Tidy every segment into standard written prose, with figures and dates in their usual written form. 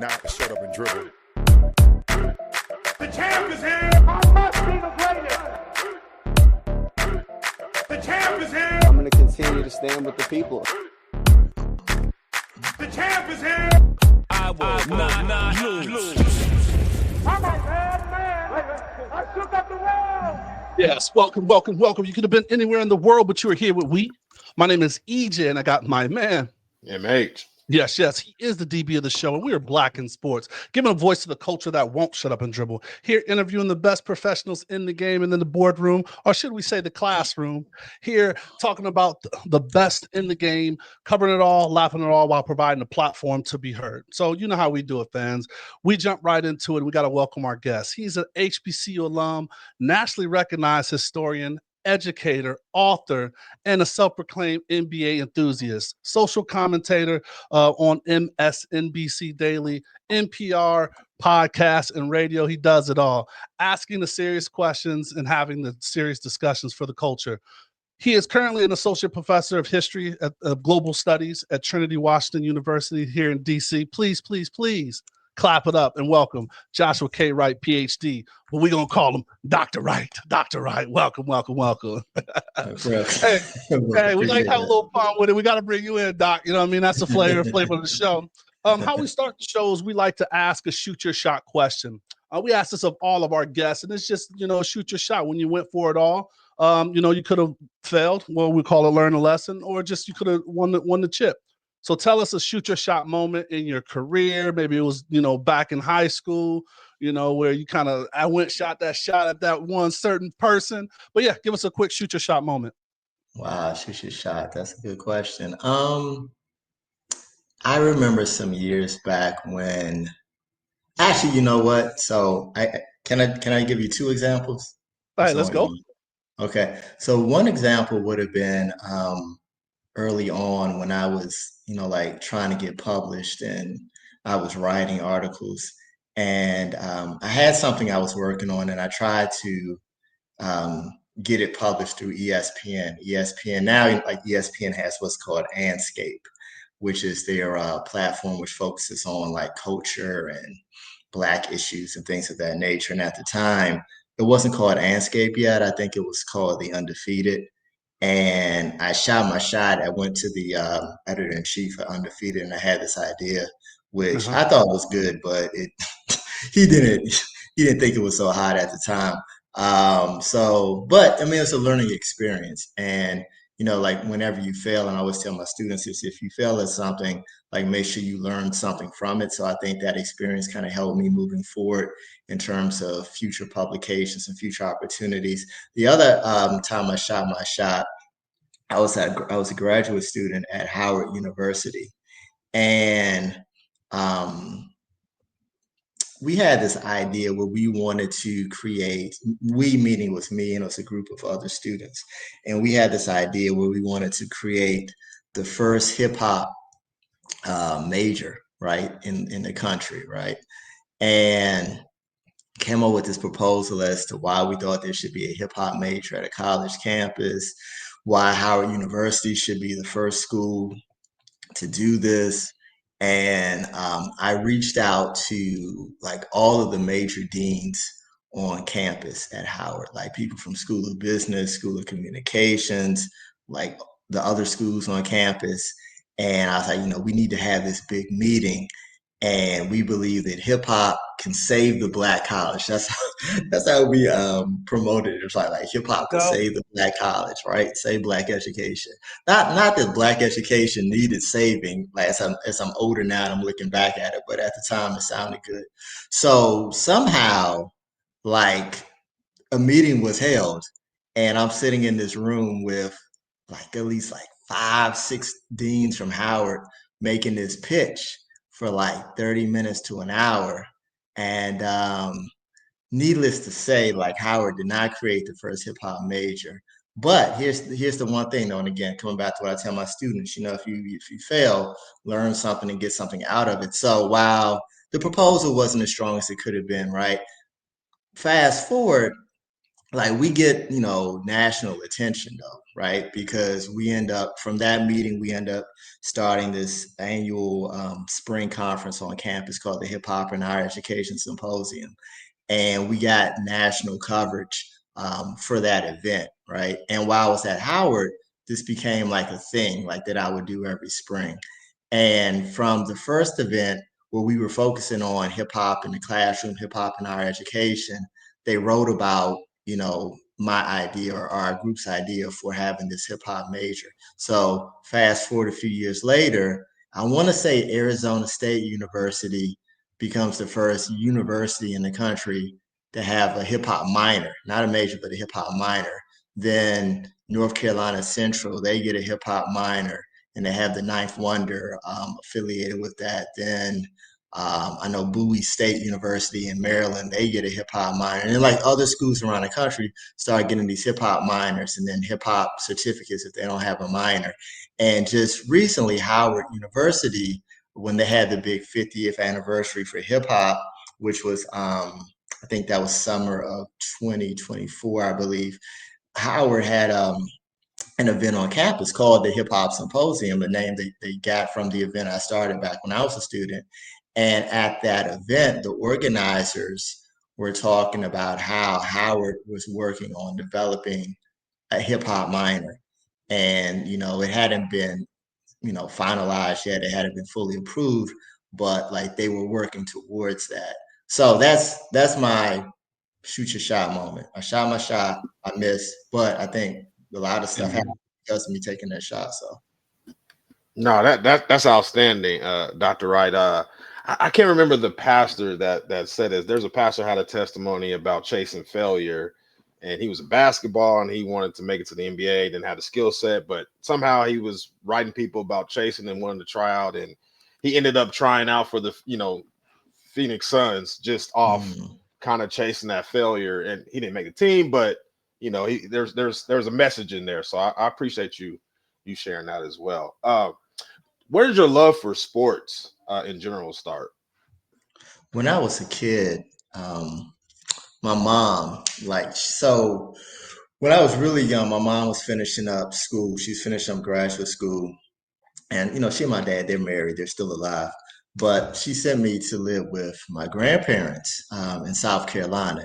not shut up and dribble. The champ is here. I must be the greatest. The champ is here. I'm going to continue to stand with the people. The champ is here. I will not lose. I'm a bad man. I shook up the world. Yes, welcome. You could have been anywhere in the world, but you are here with we. My name is EJ, and I got my man. MH. Yes, he is the DB of the show, and we are Black in Sports, giving a voice to the culture that won't shut up and dribble. Here, interviewing the best professionals in the game and in the boardroom, or should we say the classroom. Here, talking about the best in the game, covering it all, laughing at all, while providing a platform to be heard. So you know how we do it, fans. We jump right into it. We got to welcome our guest. He's an HBCU alum, nationally recognized historian, educator, author, and a self-proclaimed NBA enthusiast, social commentator on MSNBC Daily, NPR, podcast, and radio. He does it all, asking the serious questions and having the serious discussions for the culture. He is currently an associate professor of history of global studies at Trinity Washington University here in DC. Please clap it up and welcome Joshua K. Wright, PhD. But we're going to call him Dr. Wright. Dr. Wright, welcome. Hey, we like to have a little fun with it. We got to bring you in, Doc. You know what I mean? That's the flavor of the show. How we start the show is we like to ask a shoot your shot question. We ask this of all of our guests, and it's just, shoot your shot. When you went for it all, you could have failed. Well, we call it learn a lesson, or just you could have won the chip. So tell us a shoot your shot moment in your career. Maybe it was, back in high school, where you shot at that one certain person. But yeah, give us a quick shoot your shot moment. Wow, shoot your shot. That's a good question. I remember some years back when, actually, you know what? So can I give you two examples? All right, let's go. Okay. So one example would have been early on when I was, trying to get published, and I was writing articles, and I had something I was working on, and I tried to get it published through ESPN. ESPN now, ESPN has what's called Anscape, which is their platform which focuses on like culture and Black issues and things of that nature. And at the time, it wasn't called Anscape yet. I think it was called The Undefeated. And I shot my shot. I went to the editor-in-chief of Undefeated, and I had this idea, which I thought was good, but he didn't think it was so hot at the time. But I mean, it's a learning experience. And, whenever you fail, and I always tell my students is if you fail at something, make sure you learn something from it. So I think that experience kind of helped me moving forward in terms of future publications and future opportunities. The other time I shot my shot, I was a graduate student at Howard University, and we had this idea where we wanted to create, we meaning was me and it was a group of other students, and we had this idea where we wanted to create the first hip hop major, right, in the country, right, and came up with this proposal as to why we thought there should be a hip hop major at a college campus, why Howard University should be the first school to do this. And I reached out to all of the major deans on campus at Howard, people from School of Business, School of Communications, the other schools on campus. And I was like, we need to have this big meeting. And we believe that hip hop can save the Black college. That's how we promoted it. It's like hip hop can save the Black college, right? Save Black education. Not that Black education needed saving. As I'm older now, and I'm looking back at it, but at the time it sounded good. So somehow, a meeting was held, and I'm sitting in this room with at least 5-6 deans from Howard making this pitch for 30 minutes to an hour. And needless to say, Howard did not create the first hip hop major. But here's the one thing though, and again, coming back to what I tell my students, if you fail, learn something and get something out of it. So while the proposal wasn't as strong as it could have been, right? Fast forward, like we get, national attention though, right? Because we end up from that meeting, we end up starting this annual spring conference on campus called the Hip Hop and Higher Education Symposium, and we got national coverage for that event, right? And while I was at Howard, this became like a thing, like that I would do every spring. And from the first event where we were focusing on hip hop in the classroom, hip hop in our education, they wrote about, my idea or our group's idea for having this hip hop major. So fast forward a few years later, I want to say Arizona State University becomes the first university in the country to have a hip hop minor, not a major, but a hip hop minor. Then North Carolina Central, they get a hip hop minor, and they have the Ninth Wonder affiliated with that. Then I know Bowie State University in Maryland, they get a hip hop minor. And then like other schools around the country start getting these hip hop minors and then hip hop certificates if they don't have a minor. And just recently, Howard University, when they had the big 50th anniversary for hip hop, which was, I think that was summer of 2024, I believe, Howard had an event on campus called the Hip Hop Symposium, a name they got from the event I started back when I was a student. And at that event, the organizers were talking about how Howard was working on developing a hip hop minor. And, it hadn't been, finalized yet. It hadn't been fully approved, but like they were working towards that. So that's my shoot your shot moment. I shot my shot, I missed, but I think a lot of stuff happened because of me taking that shot. So No, that's outstanding, Dr. Wright. I can't remember the pastor that said this. There's a pastor had a testimony about chasing failure, and he was a basketball and he wanted to make it to the NBA, didn't have the skill set, but somehow he was writing people about chasing and wanting to try out, and he ended up trying out for the Phoenix Suns just off kind of chasing that failure, and he didn't make the team, but there's a message in there. So I appreciate you sharing that as well. Where did your love for sports in general start? when I was a kid, um, my mom, like, so when I was really young, my mom was finishing up school. She's finishing up graduate school. And she and my dad, they're married, they're still alive. But she sent me to live with my grandparents in South Carolina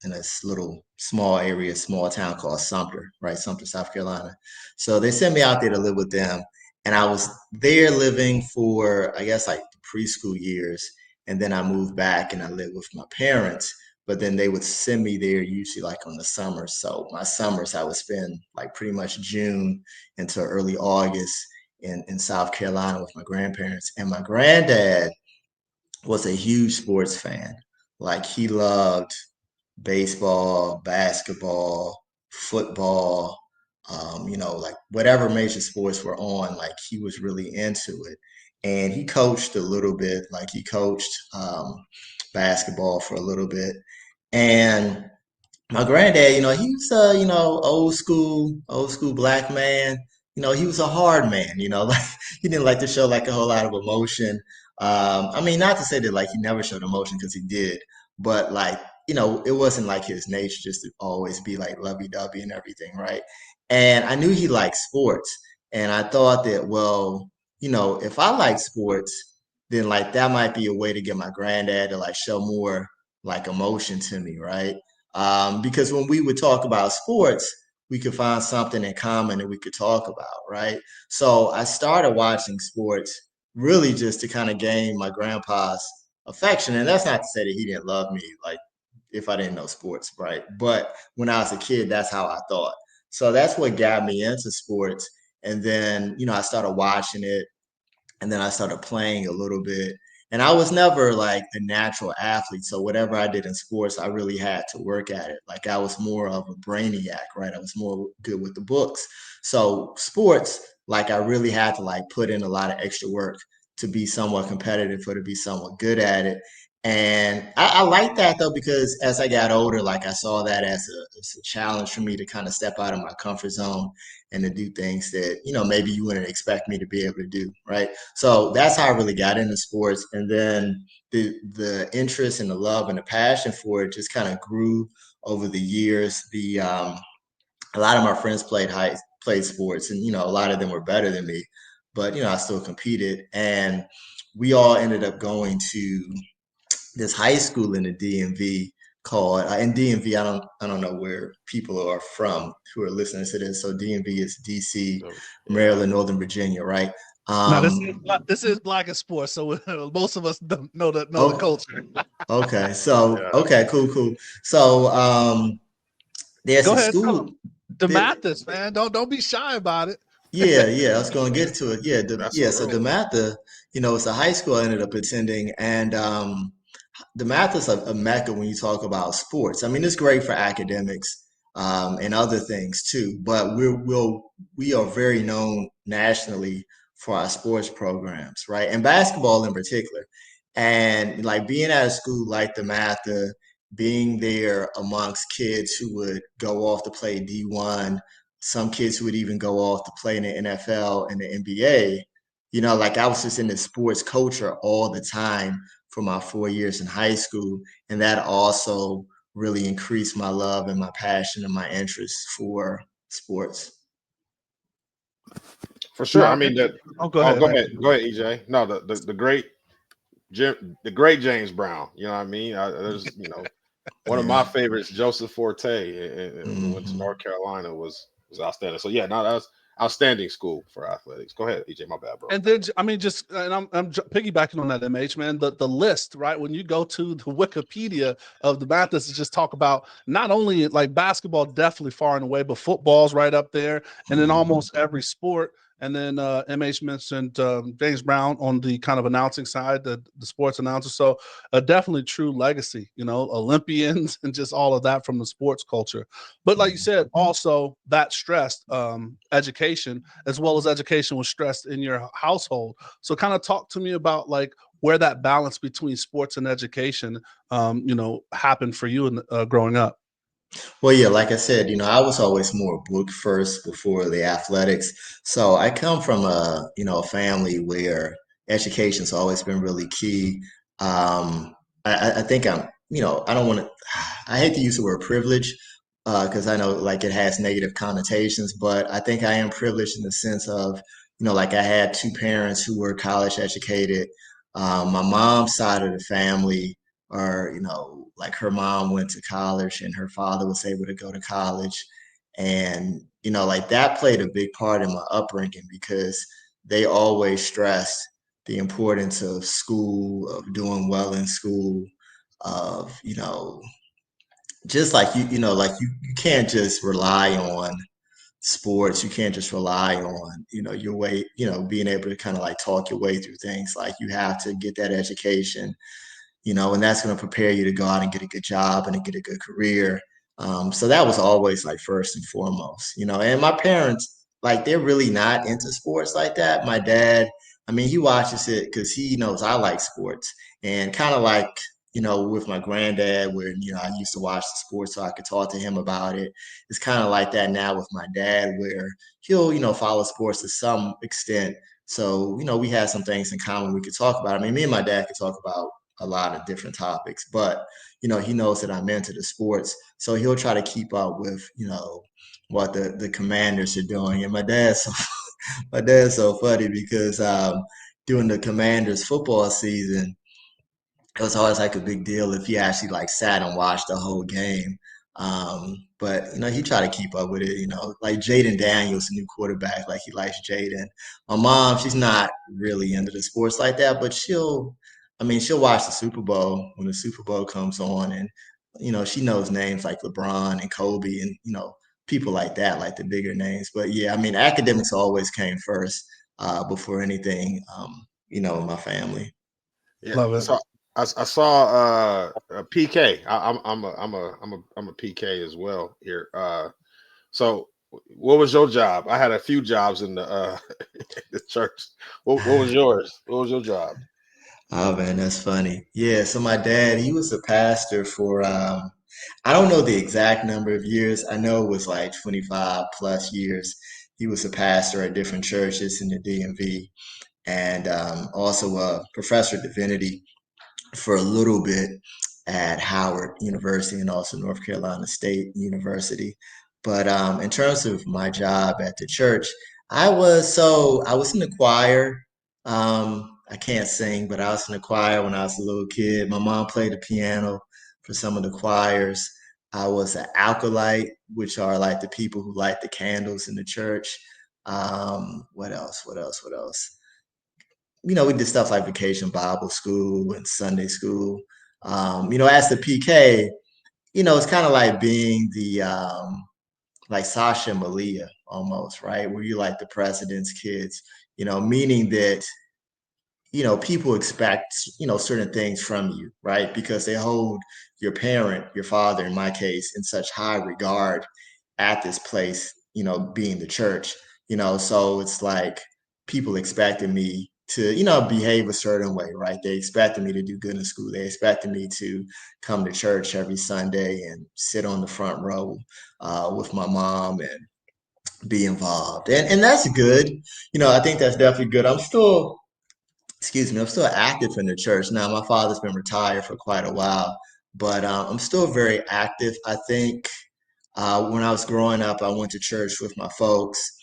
in this little small area, small town called Sumter, right? Sumter, South Carolina. So they sent me out there to live with them. And I was there living for, I guess, like the preschool years. And then I moved back and I lived with my parents. But then they would send me there usually like on the summers. So my summers, I would spend like pretty much June until early August in South Carolina with my grandparents. And my granddad was a huge sports fan. Like he loved baseball, basketball, football, like whatever major sports were on, like he was really into it. And he coached a little bit, like he coached basketball for a little bit. And my granddad, he was a, old school black man. He was a hard man, like he didn't like to show like a whole lot of emotion. I mean, not to say that like he never showed emotion because he did, but like, it wasn't like his nature just to always be like lovey-dovey and everything, right? And I knew he liked sports. And I thought that, well, if I like sports, then like that might be a way to get my granddad to like show more like emotion to me, right? Because when we would talk about sports, we could find something in common that we could talk about, right? So I started watching sports really just to kind of gain my grandpa's affection. And that's not to say that he didn't love me, like if I didn't know sports, right? But when I was a kid, that's how I thought. So that's what got me into sports. And then, I started watching it and then I started playing a little bit. And I was never like a natural athlete. So whatever I did in sports, I really had to work at it. Like I was more of a brainiac, right? I was more good with the books. So sports, like I really had to like put in a lot of extra work to be somewhat competitive or to be somewhat good at it. And I like that though, because as I got older, like I saw that as a challenge for me to kind of step out of my comfort zone and to do things that, maybe you wouldn't expect me to be able to do, right? So that's how I really got into sports. And then the interest and the love and the passion for it just kind of grew over the years. A lot of my friends played sports, and a lot of them were better than me, but I still competed, and we all ended up going to this high school in the DMV called in DMV. I don't know where people are from who are listening to this. So DMV is DC, So, yeah. Maryland, Northern Virginia, right? Now Um, this is black in sports, so most of us don't know the oh, culture. okay. So Yeah. okay, cool. So there's Go a ahead, tell school. them. There, DeMathis, man, don't be shy about it. yeah. I was going to get to it. That's Yeah. a So real one. DeMatha, it's a high school I ended up attending, and the math is a mecca when you talk about sports. I mean, it's great for academics and other things too, but we are very known nationally for our sports programs, right? And basketball in particular. And like being at a school like the Matha, being there amongst kids who would go off to play D1, some kids who would even go off to play in the NFL and the NBA, like I was just in the sports culture all the time for my 4 years in high school. And that also really increased my love and my passion and my interest for sports. For sure. I Now, mean that. oh, go Oh, ahead, go man. ahead. Go ahead, EJ. No, the great the great James Brown. You know what I mean? There's one of my Yeah. favorites, Joseph Forte, who went to hmm North Carolina, was outstanding. So yeah, no, that was outstanding school for athletics. Go ahead, EJ. My bad, bro. And then I mean, just and piggybacking on that, MH man. The list, right? When you go to the Wikipedia of the Mathis, just talk about not only like basketball, definitely far and away, but football's right up there, and then hmm almost every sport. And then MH mentioned James Brown on the kind of announcing side, the sports announcer. So a definitely true legacy, Olympians and just all of that from the sports culture. But like you said, also that stressed education as well as education was stressed in your household. So kind of talk to me about like where that balance between sports and education, happened for you in, growing up. Well, yeah, like I said, I was always more book first before the athletics. So I come from a family where education's always been really key. I think I don't want to, I hate to use the word privilege because I know like it has negative connotations, but I think I am privileged in the sense of, like I had two parents who were college educated. My mom's side of the family or like her mom went to college and her father was able to go to college, and like that played a big part in my upbringing because they always stressed the importance of school, of doing well in school, of just like like you can't just rely on sports. You can't just rely on your way, being able to kind of like talk your way through things. Like you have to get that education, and that's going to prepare you to go out and get a good job and to get a good career. So that was always like first and foremost, and my parents, like, they're really not into sports like that. My dad, I mean, he watches it because he knows I like sports, and kind of like, with my granddad, where, I used to watch the sports so I could talk to him about it. It's kind of like that now with my dad, where he'll, follow sports to some extent. So, we had some things in common we could talk about. I mean, me and my dad could talk about a lot of different topics, but he knows that I'm into the sports, so he'll try to keep up with what the Commanders are doing. And my dad's so funny because during the Commanders football season, it was always like a big deal if he actually like sat and watched the whole game. But he tried to keep up with it. Like Jaden Daniels, the new quarterback, like he likes Jaden. My mom, she's not really into the sports like that, but I mean, she'll watch the Super Bowl when the Super Bowl comes on, and she knows names like LeBron and Kobe, and people like that, like the bigger names. But yeah, I mean, academics always came first before anything. In my family. Yeah. Love it. So I saw a PK. I'm a PK as well here. So what was your job? I had a few jobs in the the church. What was yours? What was your job? Oh man, that's funny. Yeah, so my dad, he was a pastor for I don't know the exact number of years. I know it was like 25 plus years. He was a pastor at different churches in the DMV, and also a professor of divinity for a little bit. at Howard University and also North Carolina State University. But in terms of my job at the church, I was in the choir. I can't sing, but I was in the choir when I was a little kid. My mom played the piano for some of the choirs. I was an acolyte, which are like the people who light the candles in the church. What else? What else? What else? We did stuff like vacation Bible school and Sunday school. As the PK, it's kind of like being the like Sasha and Malia almost, right? Where you like the president's kids, meaning that people expect, certain things from you, right? Because they hold your parent, your father, in my case, in such high regard at this place, being the church, so it's like people expected me to, behave a certain way, right? They expected me to do good in school. They expected me to come to church every Sunday and sit on the front row with my mom and be involved. And that's good. I think that's definitely good. I'm still active in the church. Now, my father's been retired for quite a while, but I'm still very active. I think when I was growing up, I went to church with my folks.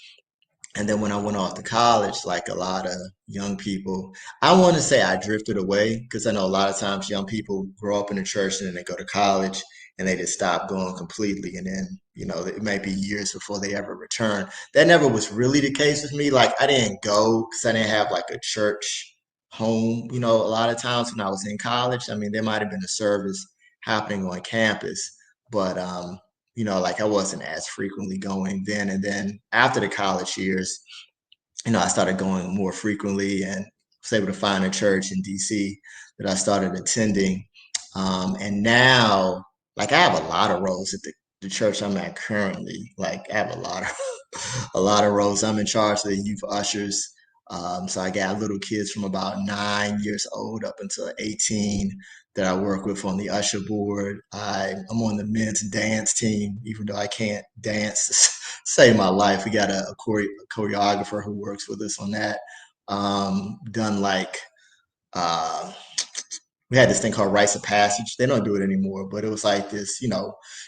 And then when I went off to college, like a lot of young people, I want to say I drifted away because I know a lot of times young people grow up in the church and then they go to college and they just stop going completely. And then, it may be years before they ever return. That never was really the case with me. Like I didn't go because I didn't have like a church home. A lot of times when I was in college, I mean, there might have been a service happening on campus, but like I wasn't as frequently going then. And then after the college years, I started going more frequently and was able to find a church in DC that I started attending. And now, like I have a lot of roles at the church I'm at currently. Like I have a lot of a lot of roles. I'm in charge of the youth ushers. So I got little kids from about 9 years old up until 18 that I work with on the usher board. I'm on the men's dance team, even though I can't dance to save my life. We got a choreographer who works with us on that. Done like uh, we had this thing called Rites of Passage. They don't do it anymore, but it was like this,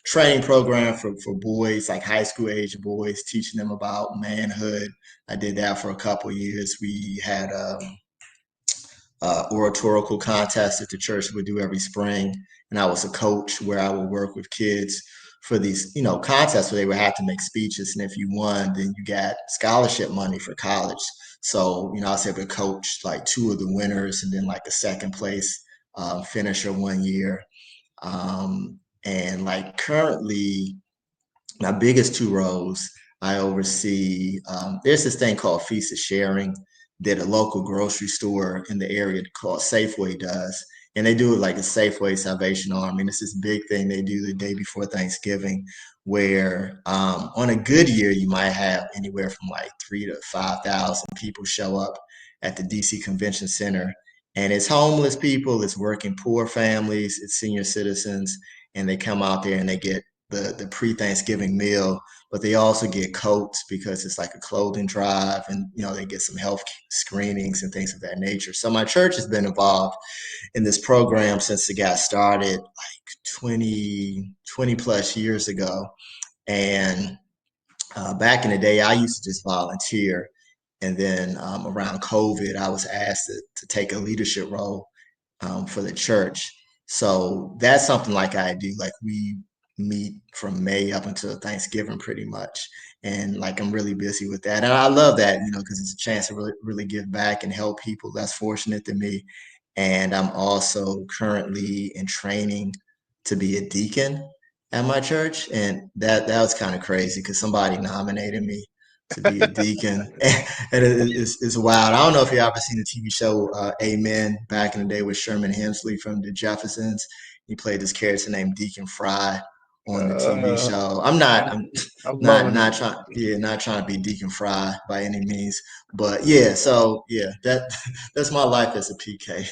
training program for boys, like high school age boys, teaching them about manhood. I did that for a couple of years. We had oratorical contest that the church would do every spring. And I was a coach where I would work with kids for these, contests where they would have to make speeches. And if you won, then you got scholarship money for college. So, I was able to coach like two of the winners and then like a second place finisher one year. And like currently, my biggest two roles, I oversee, there's this thing called Feast of Sharing that a local grocery store in the area called Safeway does. And they do it like a Safeway Salvation Army. And it's this big thing they do the day before Thanksgiving, where on a good year, you might have anywhere from like 3,000 to 5,000 people show up at the DC Convention Center. And it's homeless people, it's working poor families, it's senior citizens, and they come out there and they get the pre-Thanksgiving meal, but they also get coats because it's like a clothing drive, and they get some health screenings and things of that nature. So my church has been involved in this program since it got started like 20 plus years ago. And back in the day, I used to just volunteer. And then around COVID, I was asked to take a leadership role for the church. So that's something like I do. Like we meet from May up until Thanksgiving pretty much. And like I'm really busy with that. And I love that, because it's a chance to really, really give back and help people less fortunate than me. And I'm also currently in training to be a deacon at my church. And that was kind of crazy because somebody nominated me to be a deacon. And it's wild. I don't know if you ever seen the TV show Amen back in the day with Sherman Hemsley from the Jeffersons. He played this character named Deacon Fry on the TV show. I'm I'm loving it. not trying not trying to be Deacon Fry by any means, but yeah. So yeah, that's my life as a PK.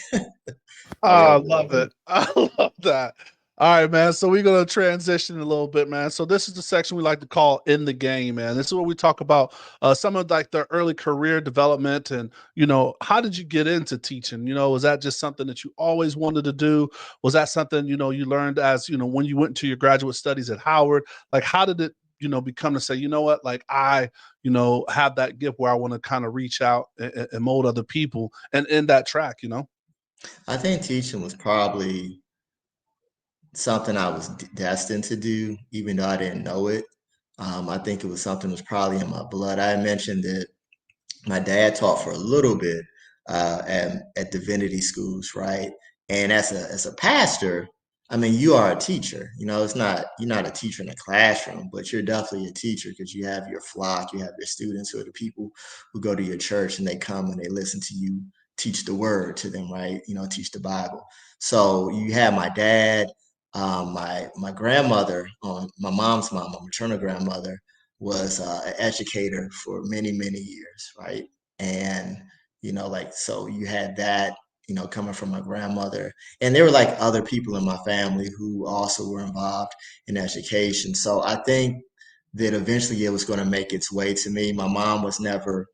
I love it. I love that. All right, man. So we're gonna transition a little bit, man. So this is the section we like to call "In the Game," man. This is where we talk about some of like their early career development, and how did you get into teaching? Was that just something that you always wanted to do? Was that something you learned as when you went to your graduate studies at Howard? Like, how did it become to say, what, like I have that gift where I want to kind of reach out and mold other people, and in that track. I think teaching was probably something I was destined to do, even though I didn't know it. I think it was something that was probably in my blood. I mentioned that my dad taught for a little bit at divinity schools, right? And as a pastor, I mean, you are a teacher. It's not you're not a teacher in a classroom, but you're definitely a teacher because you have your flock, you have your students who are the people who go to your church and they come and they listen to you teach the word to them, right? Teach the Bible. So you have my dad, my grandmother, on my mom's mom, my maternal grandmother was an educator for many, many years, right? And, like, so you had that, coming from my grandmother. And there were like other people in my family who also were involved in education. So I think that eventually it was going to make its way to me. My mom was never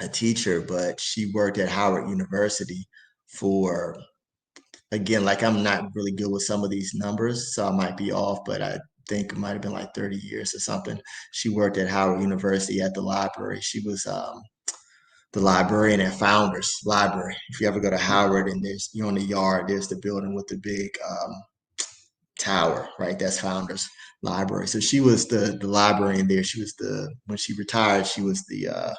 a teacher, but she worked at Howard University for, again, like I'm not really good with some of these numbers, so I might be off, but I think it might have been like 30 years or something. She worked at Howard University at the library. She was the librarian at Founders Library. If you ever go to Howard and you're on the yard, there's the building with the big tower, right? That's Founders Library. So she was the librarian there. She was when she retired, she was the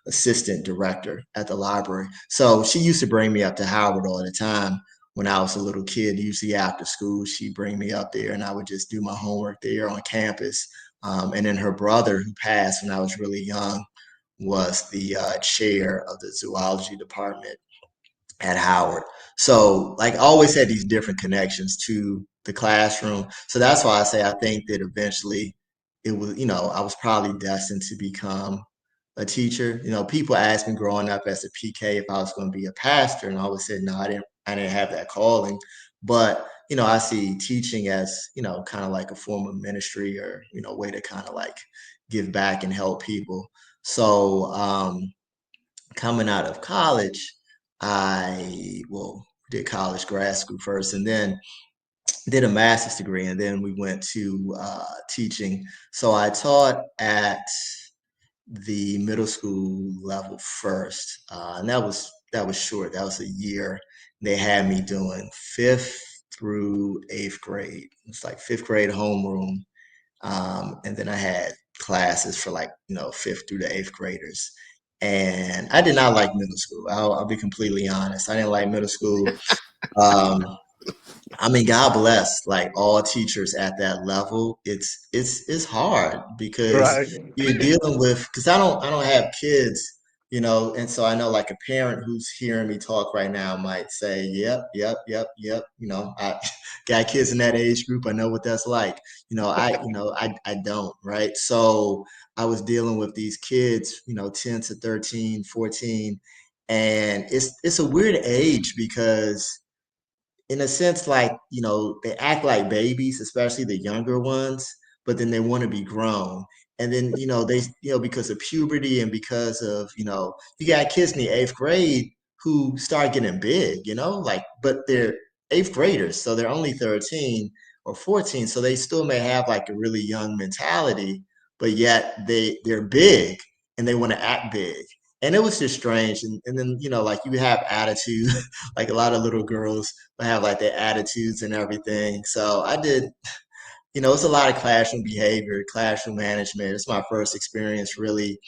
assistant director at the library. So she used to bring me up to Howard all the time when I was a little kid. Usually after school, she'd bring me up there and I would just do my homework there on campus. And then her brother, who passed when I was really young, was the chair of the zoology department at Howard. So, like, I always had these different connections to the classroom. So that's why I say I think that eventually it was, I was probably destined to become a teacher. People asked me growing up as a PK if I was going to be a pastor, and I always said no, I didn't have that calling. But I see teaching as kind of like a form of ministry or way to kind of like give back and help people. So coming out of college, well, did college grad school first, and then did a master's degree, and then we went to teaching. So I taught at the middle school level first, and that was short. That was a year. They had me doing fifth through eighth grade. It's like fifth grade homeroom, and then I had classes for like fifth through the eighth graders. And I did not like middle school. I'll be completely honest. I didn't like middle school. Um, I mean, God bless like all teachers at that level. It's hard because Right. you're dealing with because I don't have kids, and so I know like a parent who's hearing me talk right now might say, "Yep, yep, yep, yep." I got kids in that age group. I know what that's like. I don't, right? So I was dealing with these kids, 10 to 13, 14, and it's a weird age because in a sense, like, they act like babies, especially the younger ones, but then they want to be grown. And then, because of puberty and because of, you got kids in the eighth grade who start getting big, like, but they're eighth graders, so they're only 13 or 14. So they still may have like a really young mentality, but yet they're big and they want to act big. And it was just strange. And then, like you have attitude, like a lot of little girls have like their attitudes and everything. So I did, it's a lot of classroom behavior, classroom management. It's my first experience really,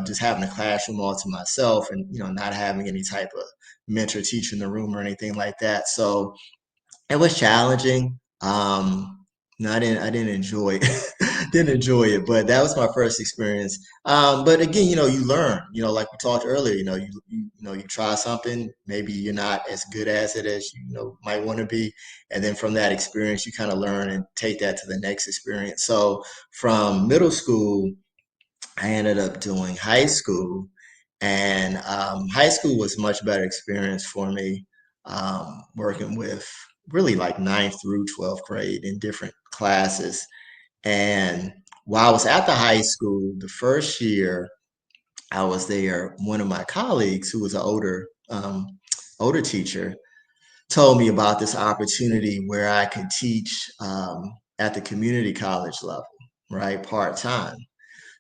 just having a classroom all to myself and, not having any type of mentor teacher in the room or anything like that. So it was challenging. No, I didn't enjoy it. Didn't enjoy it, but that was my first experience. But again, you learn. Like we talked earlier. You try something. Maybe you're not as good as it as might want to be, and then from that experience, you kind of learn and take that to the next experience. So from middle school, I ended up doing high school, and high school was a much better experience for me, working with really like ninth through 12th grade in different classes. And while I was at the high school, the first year I was there, one of my colleagues who was an older teacher told me about this opportunity where I could teach at the community college level, right, part time.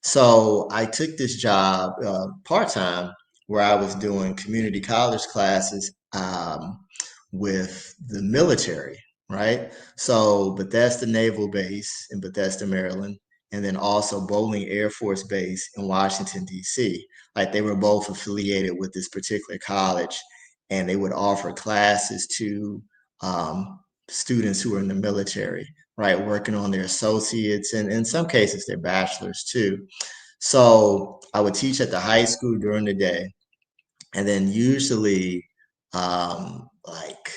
So I took this job part time where I was doing community college classes with the military, right? So Bethesda Naval Base in Bethesda, Maryland, and then also Bowling Air Force Base in Washington, D.C. Like they were both affiliated with this particular college, and they would offer classes to students who are in the military, right, working on their associates and in some cases their bachelors too. So I would teach at the high school during the day, and then usually like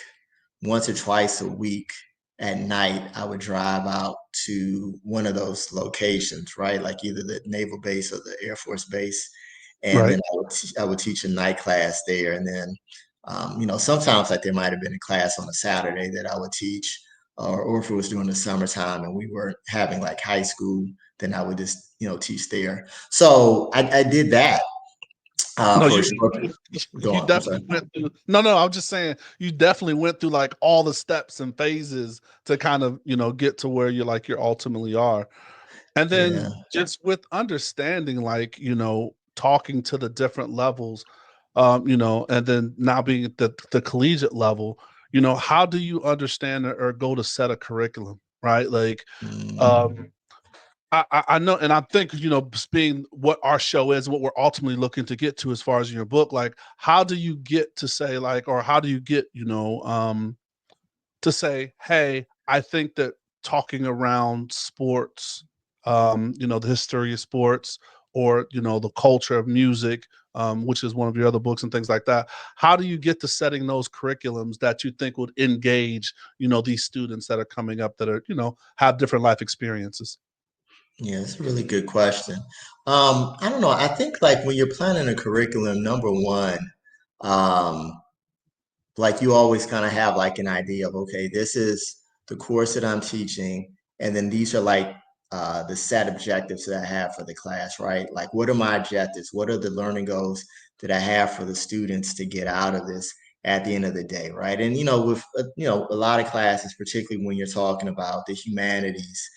once or twice a week at night, I would drive out to one of those locations, right? Like either the naval base or the Air Force base. And Right. then I would teach a night class there. And then, sometimes like there might have been a class on a Saturday that I would teach, or if it was during the summertime and we were having like high school, then I would just, teach there. So I did that No, for a you short. Go you on. I'm sorry. definitely went through. No, I'm just saying you definitely went through like all the steps and phases to kind of get to where you're ultimately are. And Yeah. then just with understanding, like, talking to the different levels, and then now being at the collegiate level, how do you understand or go to set a curriculum, right? Like, Mm, um, I know, and I think, being what our show is, what we're ultimately looking to get to as far as in your book, like, how do you get to say, like, or how do you get, to say, hey, I think that talking around sports, the history of sports, or the culture of music, which is one of your other books and things like that. How do you get to setting those curriculums that you think would engage, these students that are coming up that are, have different life experiences? yeah, it's a really good question. I don't know. I think like when you're planning a curriculum, number one, um, like you always kind of have like an idea of, okay, this is the course that I'm teaching, and then these are like the set objectives that I have for the class, right? Like, what are my objectives? What are the learning goals that I have for the students to get out of this at the end of the day, right? And with a lot of classes, particularly when you're talking about the humanities,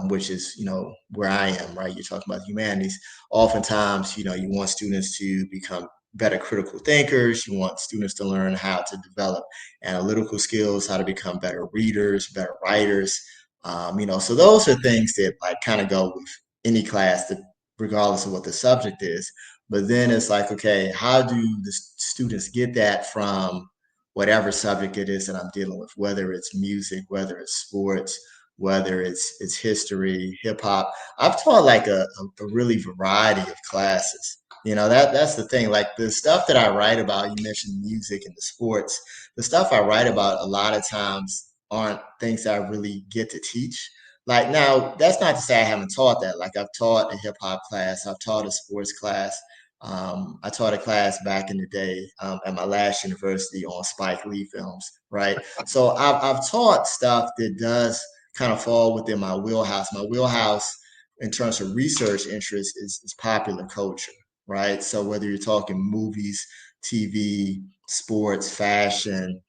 which is where I am, right? You're talking about the humanities. Oftentimes, you want students to become better critical thinkers. You want students to learn how to develop analytical skills, how to become better readers, better writers. So those are things that like kind of go with any class, that regardless of what the subject is. But then it's like, okay, how do the students get that from whatever subject it is that I'm dealing with, whether it's music, whether it's sports, whether it's history, hip hop. I've taught like a really variety of classes. That's the thing. Like the stuff that I write about, you mentioned music and the sports. The stuff I write about a lot of times aren't things that I really get to teach. Like now, that's not to say I haven't taught that. Like I've taught a hip hop class, I've taught a sports class. I taught a class back in the day at my last university on Spike Lee films, right? So I've taught stuff that does kind of fall within my wheelhouse. My wheelhouse in terms of research interest is popular culture, right? So whether you're talking movies, TV, sports, fashion,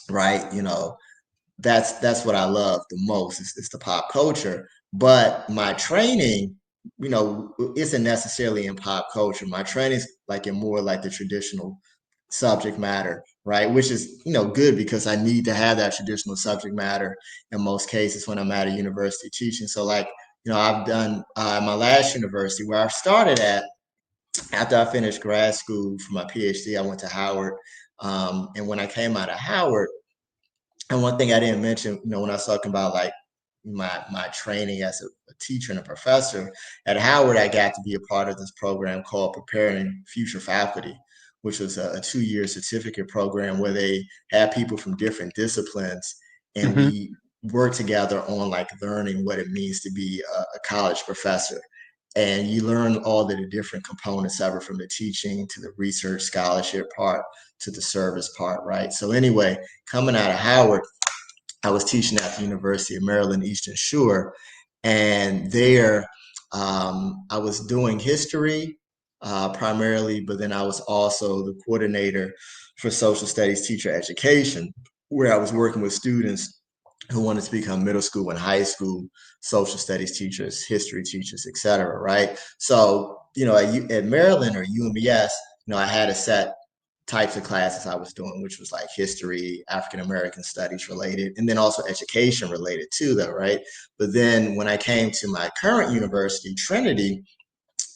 right? That's what I love the most. It's the pop culture. But my training, isn't necessarily in pop culture. My training is like in more like the traditional subject matter, right? Which is, good because I need to have that traditional subject matter in most cases when I'm at a university teaching. So like, I've done my last university where I started at after I finished grad school for my PhD, I went to Howard. And when I came out of Howard, and one thing I didn't mention, when I was talking about like my training as a teacher and a professor at Howard, I got to be a part of this program called Preparing Future Faculty, which was a 2-year certificate program where they had people from different disciplines, and Mhm. we worked together on like learning what it means to be a college professor. And you learn all the different components of it, from the teaching to the research scholarship part to the service part, right? So anyway, coming out of Howard, I was teaching at the University of Maryland Eastern Shore, and there I was doing history primarily, but then I was also the coordinator for social studies teacher education, where I was working with students who wanted to become middle school and high school social studies teachers, history teachers, et cetera, right? So, at Maryland or UMBS, I had a set types of classes I was doing, which was like history, African American studies related, and then also education related too, though, right? But then when I came to my current university, Trinity,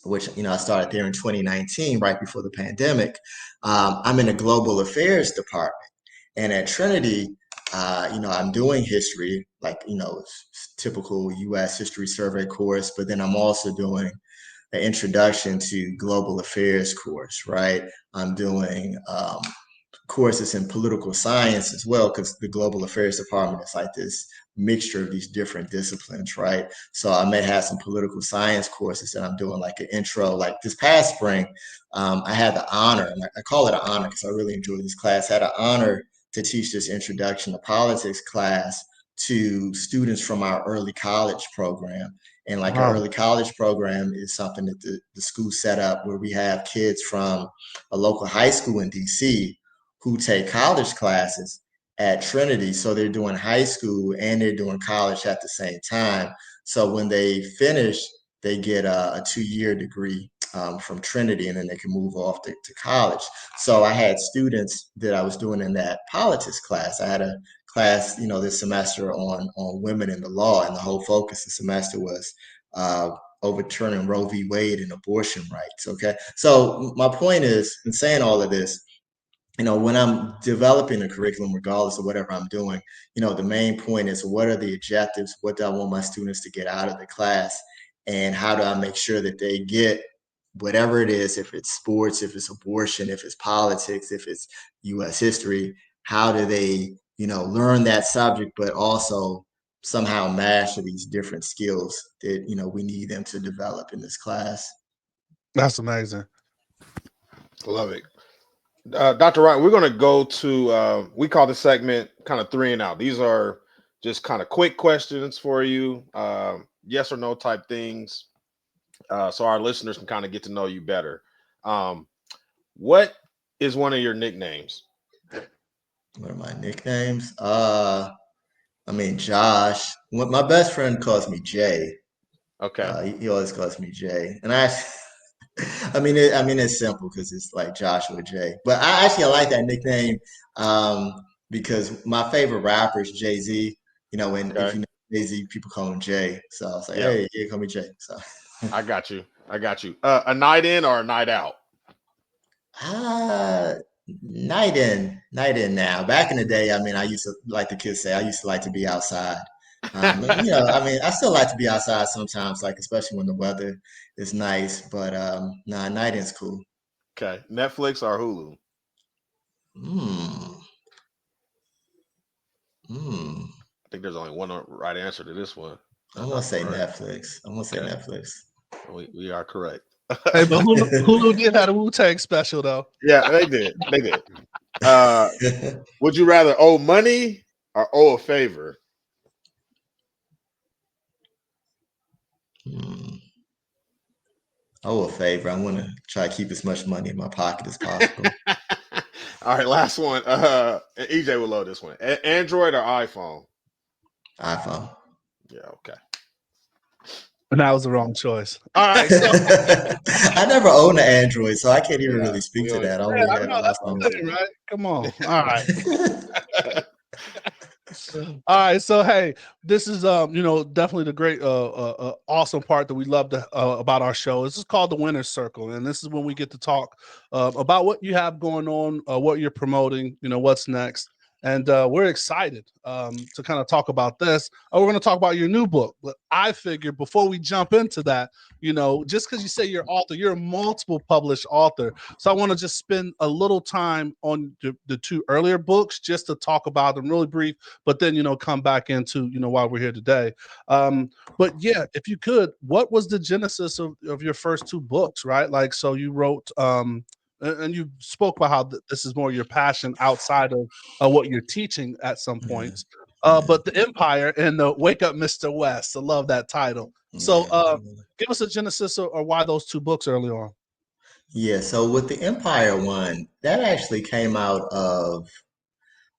which I started there in 2019, right before the pandemic, I'm in the global affairs department, and at Trinity, I'm doing history, like typical U.S. history survey course, but then I'm also doing an introduction to global affairs course, right? I'm doing courses in political science as well, because the global affairs department is like this mixture of these different disciplines, right? So I may have some political science courses that I'm doing, like an intro. Like this past spring, I had the honor, and I call it an honor because I really enjoyed this class, I had an honor to teach this introduction to politics class to students from our early college program. And like our early college program is something that the school set up where we have kids from a local high school in DC who take college classes at Trinity. So they're doing high school and they're doing college at the same time. So when they finish, they get a 2-year degree from Trinity, and then they can move off to college. So I had students that I was doing in that politics class. I had a class, this semester on women in the law, and the whole focus of the semester was overturning Roe v. Wade and abortion rights. Okay, so my point is, in saying all of this, when I'm developing a curriculum, regardless of whatever I'm doing, the main point is, what are the objectives? What do I want my students to get out of the class? And how do I make sure that they get whatever it is, if it's sports, if it's abortion, if it's politics, if it's U.S. history, how do they, learn that subject, but also somehow master these different skills that, we need them to develop in this class? That's amazing. Love it. Dr. Wright, we're going to go to, we call this segment kind of 3 and out. These are just kind of quick questions for you, yes or no type things, so our listeners can kind of get to know you better. What is one of your nicknames? What are my nicknames? Josh. My best friend calls me Jay. Okay. He always calls me Jay, and it's simple because it's like Joshua J. But I like that nickname because my favorite rapper is Jay-Z. And if you know Jay-Z, people call him Jay. So I was like, hey, call me Jay. So I got you. A night in or a night out? Night in now. Back in the day, I used to, like the kids say, I used to like to be outside. I still like to be outside sometimes, like especially when the weather is nice. But night in's cool. Okay, Netflix or Hulu? I think there's only one right answer to this one. I'm gonna say Netflix. Netflix. We are correct. Hey, but Hulu did have a Wu-Tang special though. Yeah, they did. Would you rather owe money or owe a favor? Oh, a favor. I want to try to keep as much money in my pocket as possible. All right, last one. EJ will load this one. Android or iPhone? iPhone. Yeah, okay. And that was the wrong choice. All right. So I never owned an Android, so I can't even really speak to that. I don't really have that's the thing, right? Come on. All right. All right, so hey, this is definitely the great awesome part that we love about our show. This is called the Winner's Circle, and this is when we get to talk about what you have going on, what you're promoting, what's next. And we're excited to kind of talk about this. We're going to talk about your new book. But I figured before we jump into that, just because you say you're author, you're a multiple published author. So I want to just spend a little time on the 2 earlier books just to talk about them really brief, but then, come back into, why we're here today. But yeah, if you could, what was the genesis of your first 2 books, right? Like, so you wrote and you spoke about how this is more your passion outside of what you're teaching at some points. Yeah. But the Empire and the Wake Up, Mr. West. I love that title. So, Yeah. give us a genesis or why those two books early on. Yeah, so with the Empire one, that actually came out of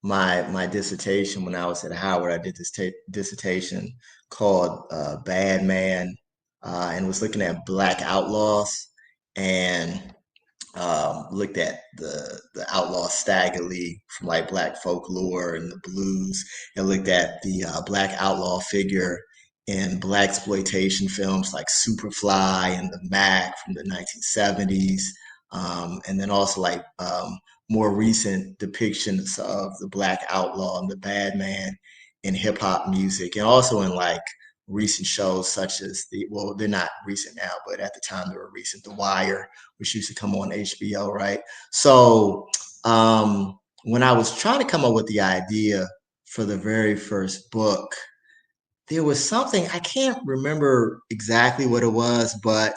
my dissertation when I was at Howard. I did this dissertation called Bad Man, and was looking at Black outlaws and looked at the outlaw stagger league from like Black folklore and the blues, and looked at the Black outlaw figure in Black exploitation films like Superfly and The Mac from the 1970s, and then also like more recent depictions of the Black outlaw and the bad man in hip hop music, and also in like recent shows such as well, they're not recent now, but at the time they were recent, The Wire, which used to come on HBO, right? So when I was trying to come up with the idea for the very first book, there was something, I can't remember exactly what it was, but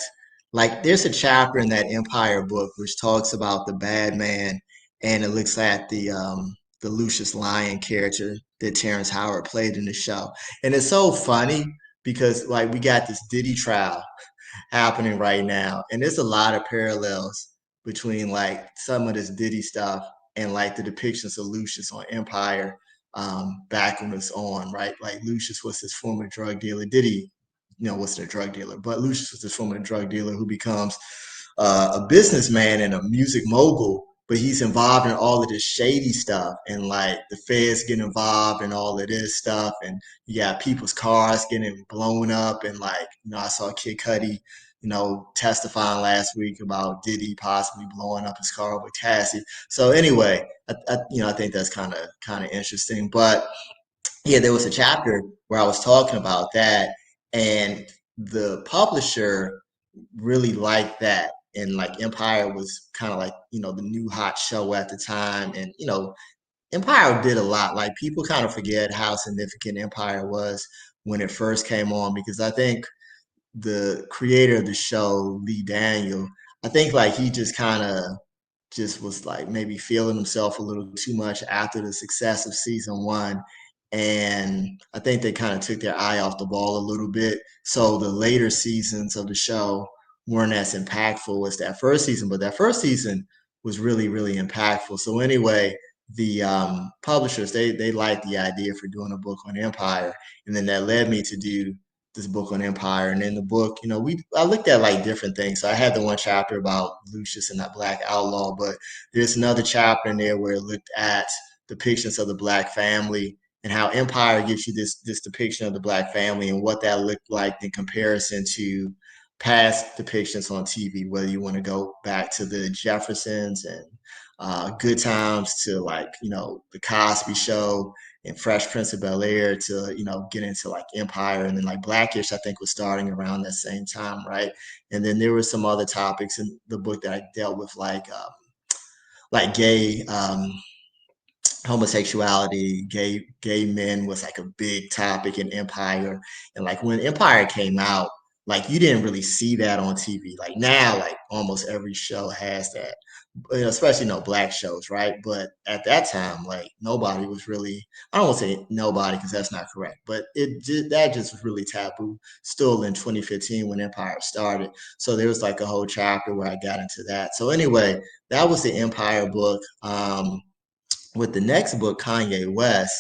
like there's a chapter in that Empire book which talks about the bad man, and it looks at the Lucius Lyon character that Terrence Howard played in the show. And it's so funny because like we got this Diddy trial happening right now. And there's a lot of parallels between like some of this Diddy stuff and like the depictions of Lucius on Empire, back when it's on, right? Like Lucius was this former drug dealer. Diddy, wasn't a drug dealer, but Lucius was this former drug dealer who becomes a businessman and a music mogul, but he's involved in all of this shady stuff, and like the feds get involved in all of this stuff, and you got people's cars getting blown up, and like I saw Kid Cudi, testifying last week about Diddy possibly blowing up his car with Cassie. So anyway, I think that's kind of interesting, but yeah, there was a chapter where I was talking about that, and the publisher really liked that. And like Empire was kind of like, the new hot show at the time. And, Empire did a lot. Like people kind of forget how significant Empire was when it first came on, because I think the creator of the show, Lee Daniel, I think like he just kind of just was like maybe feeling himself a little too much after the success of season one. And I think they kind of took their eye off the ball a little bit. So the later seasons of the show weren't as impactful as that first season, but that first season was really, really impactful. So anyway, the publishers, they liked the idea for doing a book on Empire. And then that led me to do this book on Empire. And in the book, I looked at like different things. So I had the one chapter about Lucius and that Black outlaw, but there's another chapter in there where it looked at depictions of the Black family and how Empire gives you this depiction of the Black family and what that looked like in comparison to past depictions on TV, whether you want to go back to the Jeffersons and Good Times, to like, the Cosby Show and Fresh Prince of Bel-Air, to, get into like Empire. And then like Blackish, I think, was starting around that same time, right? And then there were some other topics in the book that I dealt with, like gay homosexuality, gay men was like a big topic in Empire. And like when Empire came out, like you didn't really see that on TV. Like now, like almost every show has that, especially Black shows, right? But at that time, like nobody was really, I don't want to say nobody because that's not correct, but that just was really taboo still in 2015 when Empire started. So there was like a whole chapter where I got into that. So anyway, that was the Empire book. With the next book, Kanye West,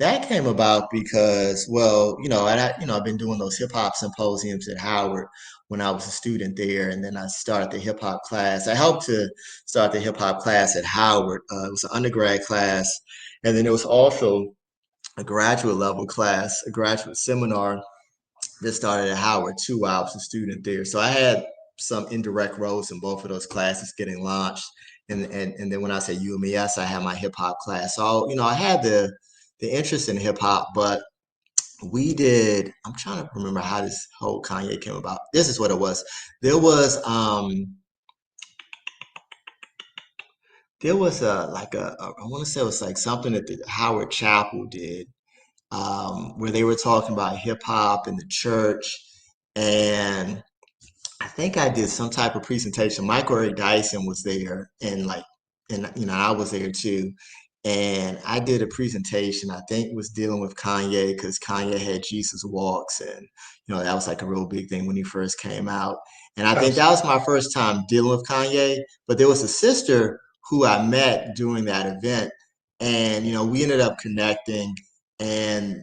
that came about because, well, I've been doing those hip hop symposiums at Howard when I was a student there, and then I started the hip hop class. I helped to start the hip hop class at Howard. It was an undergrad class, and then there was also a graduate level class, a graduate seminar that started at Howard too. I was a student there, so I had some indirect roles in both of those classes getting launched. And then when I say UMES, I had my hip hop class. So I had the interest in hip hop, but we did. I'm trying to remember how this whole Kanye came about. This is what it was. There was a like I want to say it was like something that the Howard Chapel did, where they were talking about hip hop in the church, and I think I did some type of presentation. Michael Eric Dyson was there, and I was there too. And I did a presentation, I think it was dealing with Kanye, because Kanye had Jesus Walks, and that was like a real big thing when he first came out. And I think that was my first time dealing with Kanye. But there was a sister who I met during that event, and we ended up connecting, and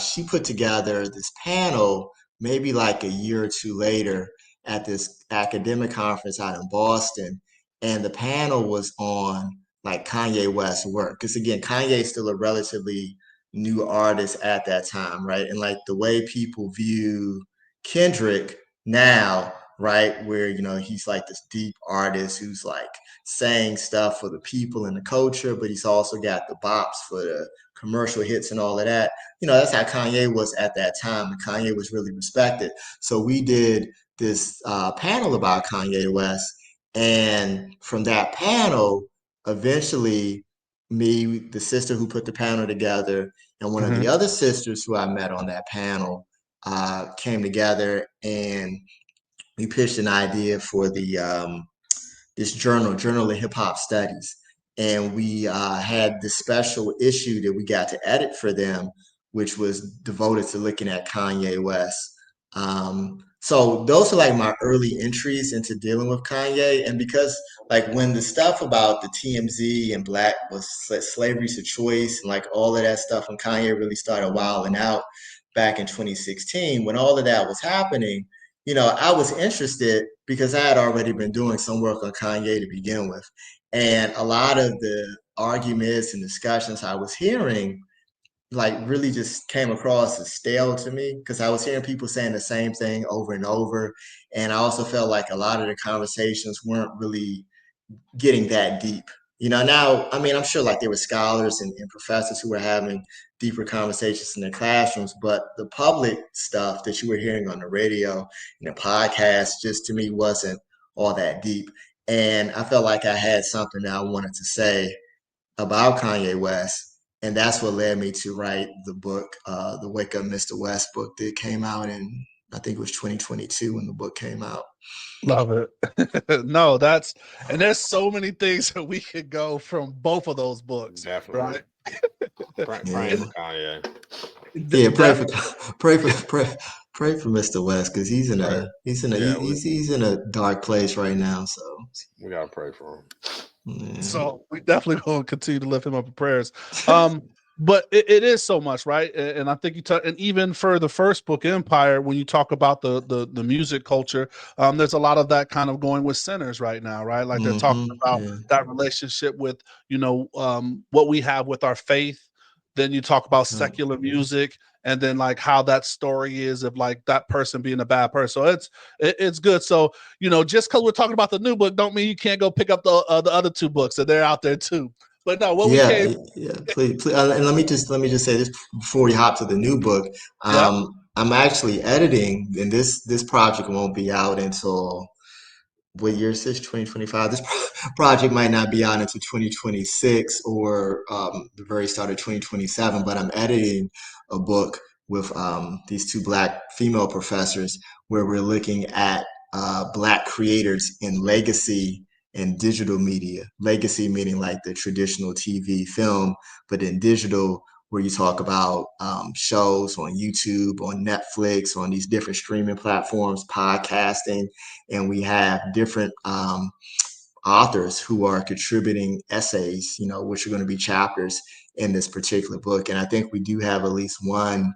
she put together this panel maybe like a year or two later at this academic conference out in Boston, and the panel was on like Kanye West's work. Because again, Kanye is still a relatively new artist at that time, right? And like the way people view Kendrick now, right, where he's like this deep artist who's like saying stuff for the people and the culture, but he's also got the bops for the commercial hits and all of that. That's how Kanye was at that time, and Kanye was really respected. So we did this panel about Kanye West, and from that panel, eventually, me, the sister who put the panel together, and one of the other sisters who I met on that panel came together, and we pitched an idea for this journal of hip hop studies, and we had this special issue that we got to edit for them, which was devoted to looking at Kanye West. So those are like my early entries into dealing with Kanye, and because like when the stuff about the TMZ and Black was slavery's a choice and like all of that stuff, when Kanye really started wilding out back in 2016, when all of that was happening, I was interested because I had already been doing some work on Kanye to begin with. And a lot of the arguments and discussions I was hearing like really just came across as stale to me, because I was hearing people saying the same thing over and over. And I also felt like a lot of the conversations weren't really getting that deep. Now, I mean, I'm sure like there were scholars and professors who were having deeper conversations in their classrooms, but the public stuff that you were hearing on the radio and the podcast just to me wasn't all that deep. And I felt like I had something that I wanted to say about Kanye West. And that's what led me to write the book, the Wake Up Mr. West book that came out in, I think it was 2022 when the book came out. Love it. No, and there's so many things that we could go from both of those books. Definitely. Right? Praying for Kanye. Yeah, pray for Mr. West, because he's in a dark place right now. So we gotta pray for him. Yeah. So we definitely going to continue to lift him up in prayers. But it is so much, right? And I think and even for the first book, Empire, when you talk about the music culture, there's a lot of that kind of going with sinners right now, right? Like they're talking about that relationship with, what we have with our faith. Then you talk about secular music, and then like how that story is of like that person being a bad person. So it's good. So, just because we're talking about the new book, don't mean you can't go pick up the other two books, and they're out there too. But no, please, and let me just say this before we hop to the new book. I'm actually editing, and this project won't be out until what year is this? 2025. This project might not be out until 2026 or the very start of 2027. But I'm editing a book with these two Black female professors where we're looking at Black creators in legacy and digital media. Legacy meaning like the traditional TV, film, but in digital, where you talk about shows on YouTube, on Netflix, on these different streaming platforms, podcasting, and we have different authors who are contributing essays, which are going to be chapters in this particular book. And I think we do have at least one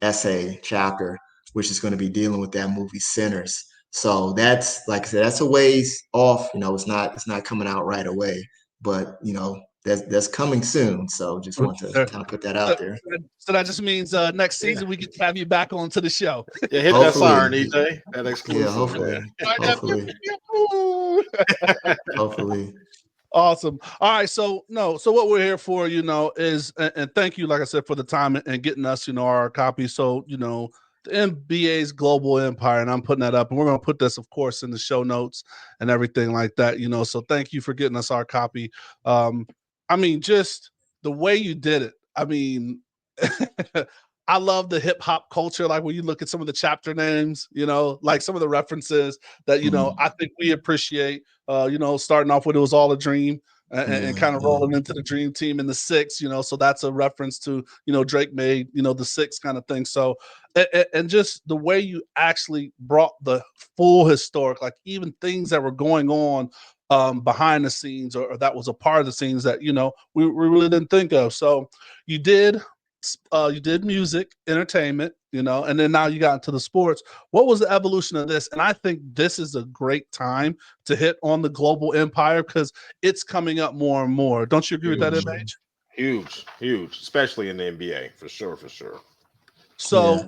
essay chapter, which is going to be dealing with that movie Sinners. So that's, like I said, that's a ways off. It's not coming out right away, but that's coming soon. So just want to kind of put that out there. So that just means next season we get to have you back onto the show. Yeah, hit that siren, EJ. That exclusive. Yeah, hopefully. Awesome. All right. So what we're here for, is, and thank you, like I said, for the time and getting us, our copy. So, the MBA's Global Empire, and I'm putting that up, and we're going to put this, of course, in the show notes and everything like that, so thank you for getting us our copy. I mean, just the way you did it. I mean, I love the hip hop culture. Like when you look at some of the chapter names, like some of the references that, I think we appreciate, starting off with It Was All a Dream. and kind of rolling into the dream team in the six, so that's a reference to, Drake made, the six kind of thing. So, and just the way you actually brought the full historic, like even things that were going on behind the scenes, or that was a part of the scenes that, we really didn't think of. So you did you did music, entertainment, and then now you got into the sports. What was the evolution of this? And I think this is a great time to hit on the global empire because it's coming up more and more. Don't you agree with that, Huge, MH? huge, especially in the NBA, for sure, for sure. Yeah. So,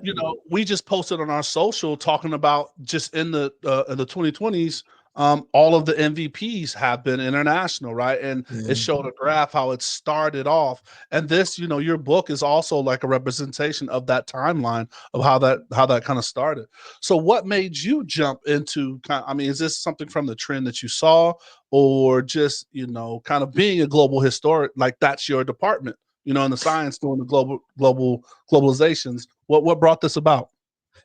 we just posted on our social talking about just in the 2020s, all of the MVPs have been international, right? And it Yeah. showed a graph how it started off. And this, your book is also like a representation of that timeline of how that kind of started. So what made you jump into I mean, is this something from the trend that you saw, or just, kind of being a global historic, like that's your department, in the science doing the globalizations? What brought this about?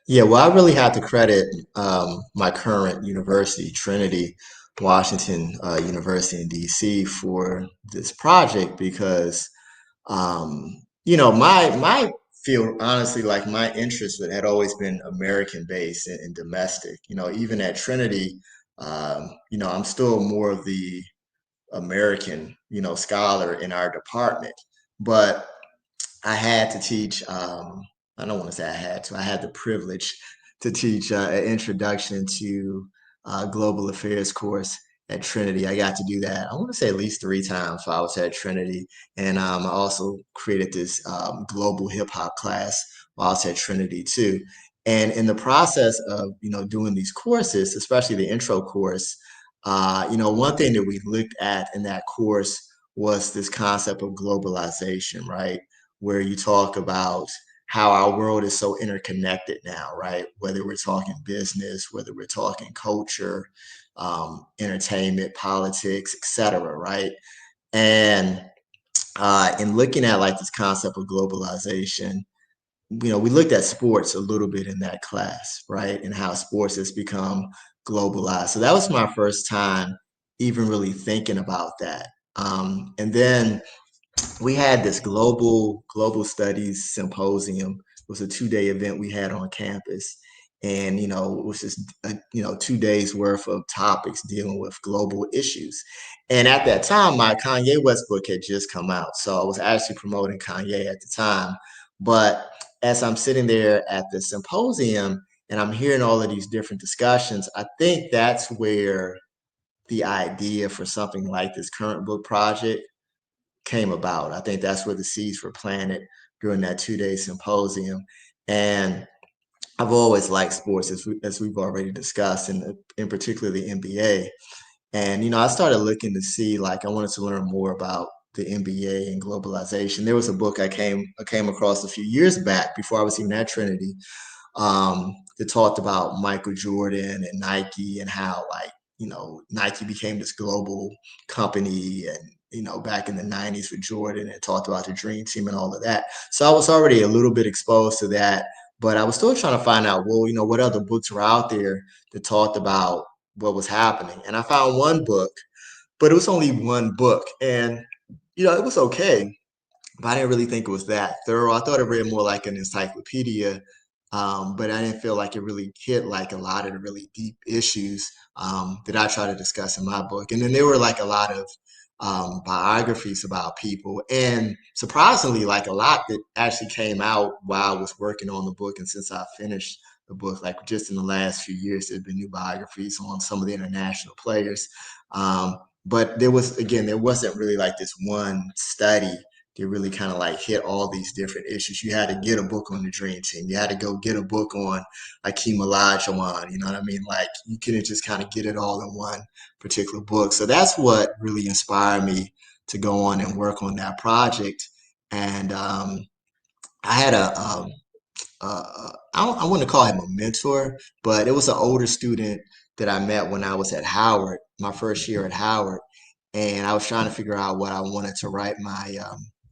Yeah, well, I really have to credit my current university, Trinity, Washington University in DC, for this project because my field, honestly, like my interest had always been American based and domestic. Even at Trinity, I'm still more of the American, scholar in our department. But I had to teach. I don't want to say I had to. I had the privilege to teach an introduction to global affairs course at Trinity. I got to do that. I want to say at least 3 times while I was at Trinity, and I also created this global hip hop class while I was at Trinity too. And in the process of doing these courses, especially the intro course, one thing that we looked at in that course was this concept of globalization, right? Where you talk about how our world is so interconnected now, right? Whether we're talking business, whether we're talking culture, entertainment, politics, etc., right? And in looking at like this concept of globalization, we looked at sports a little bit in that class, right? And how sports has become globalized. So that was my first time even really thinking about that. And then we had this global studies symposium. It was a 2-day event we had on campus, and it was just 2 days worth of topics dealing with global issues. And at that time, my Kanye West book had just come out, so I was actually promoting Kanye at the time. But as I'm sitting there at the symposium and I'm hearing all of these different discussions, I think that's where the idea for something like this current book project came about. I think that's where the seeds were planted during that 2-day symposium. And I've always liked sports, as we've already discussed, and in particular the NBA. And I started looking to see, like, I wanted to learn more about the NBA and globalization. There was a book I came across a few years back before I was even at Trinity, that talked about Michael Jordan and Nike and how, like, Nike became this global company, and back in the 90s with Jordan, and talked about the dream team and all of that. So I was already a little bit exposed to that, but I was still trying to find out, well, what other books were out there that talked about what was happening. And I found one book, but it was only one book, and it was okay, but I didn't really think it was that thorough. I thought it read more like an encyclopedia, but I didn't feel like it really hit like a lot of the really deep issues that I try to discuss in my book. And then there were like a lot of biographies about people, and surprisingly, like a lot that actually came out while I was working on the book, and since I finished the book, like just in the last few years, there have been new biographies on some of the international players. But there wasn't really like this one study they really kind of like hit all these different issues. You had to get a book on the Dream Team. You had to go get a book on Akeem Olajuwon. You know what I mean? Like you couldn't just kind of get it all in one particular book. So that's what really inspired me to go on and work on that project. And I had I wouldn't call him a mentor, but it was an older student that I met when I was at Howard, my first year at Howard, and I was trying to figure out what I wanted to write my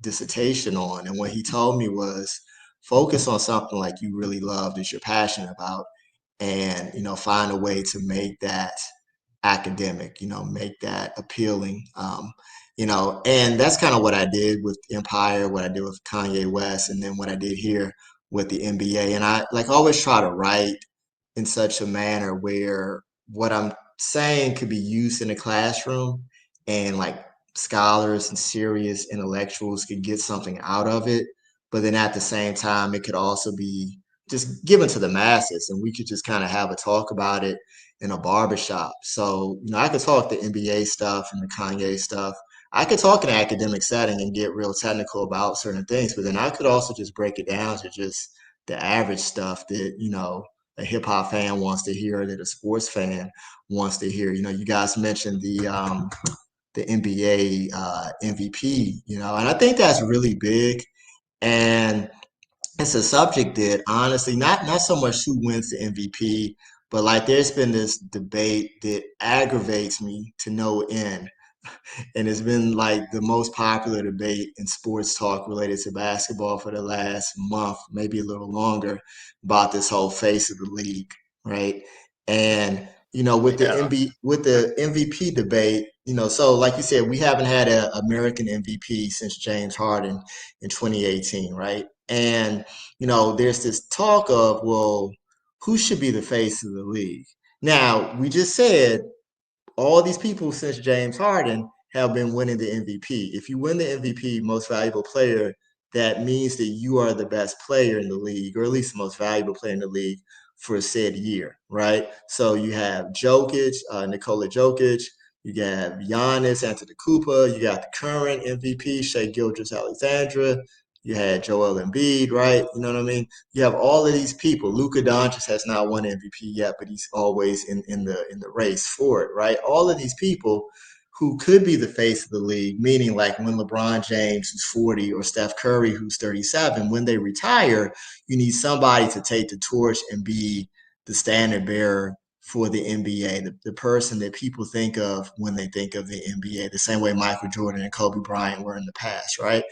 dissertation on. And what he told me was focus on something like you really love, that you're passionate about, and find a way to make that academic, make that appealing. And that's kind of what I did with Empire, what I did with Kanye West, and then what I did here with the NBA. And I like always try to write in such a manner where what I'm saying could be used in the classroom and like scholars and serious intellectuals could get something out of it. But then at the same time, it could also be just given to the masses and we could just kind of have a talk about it in a barbershop. So, I could talk the NBA stuff and the Kanye stuff. I could talk in an academic setting and get real technical about certain things, but then I could also just break it down to just the average stuff that, a hip hop fan wants to hear, that a sports fan wants to hear. You guys mentioned the NBA MVP, and I think that's really big. And it's a subject that honestly, not so much who wins the MVP, but like there's been this debate that aggravates me to no end, and it's been like the most popular debate in sports talk related to basketball for the last month, maybe a little longer, about this whole face of the league, right? And with the Yeah. MVP debate, so like you said, we haven't had an American MVP since James Harden in 2018, right? And there's this talk of, well, who should be the face of the league? Now, we just said all these people since James Harden have been winning the MVP. If you win the MVP, most valuable player, that means that you are the best player in the league, or at least the most valuable player in the league for said year, right? So you have Jokic, Nikola Jokic, you got Giannis Antetokounmpo, you got the current MVP, Shea Gilgeous-Alexander, you had Joel Embiid, right? You know what I mean? You have all of these people. Luka Doncic has not won MVP yet, but he's always in the race for it, right? All of these people who could be the face of the league, meaning like when LeBron James, who's 40, or Steph Curry, who's 37, when they retire, you need somebody to take the torch and be the standard bearer for the NBA, the person that people think of when they think of the NBA, the same way Michael Jordan and Kobe Bryant were in the past, right?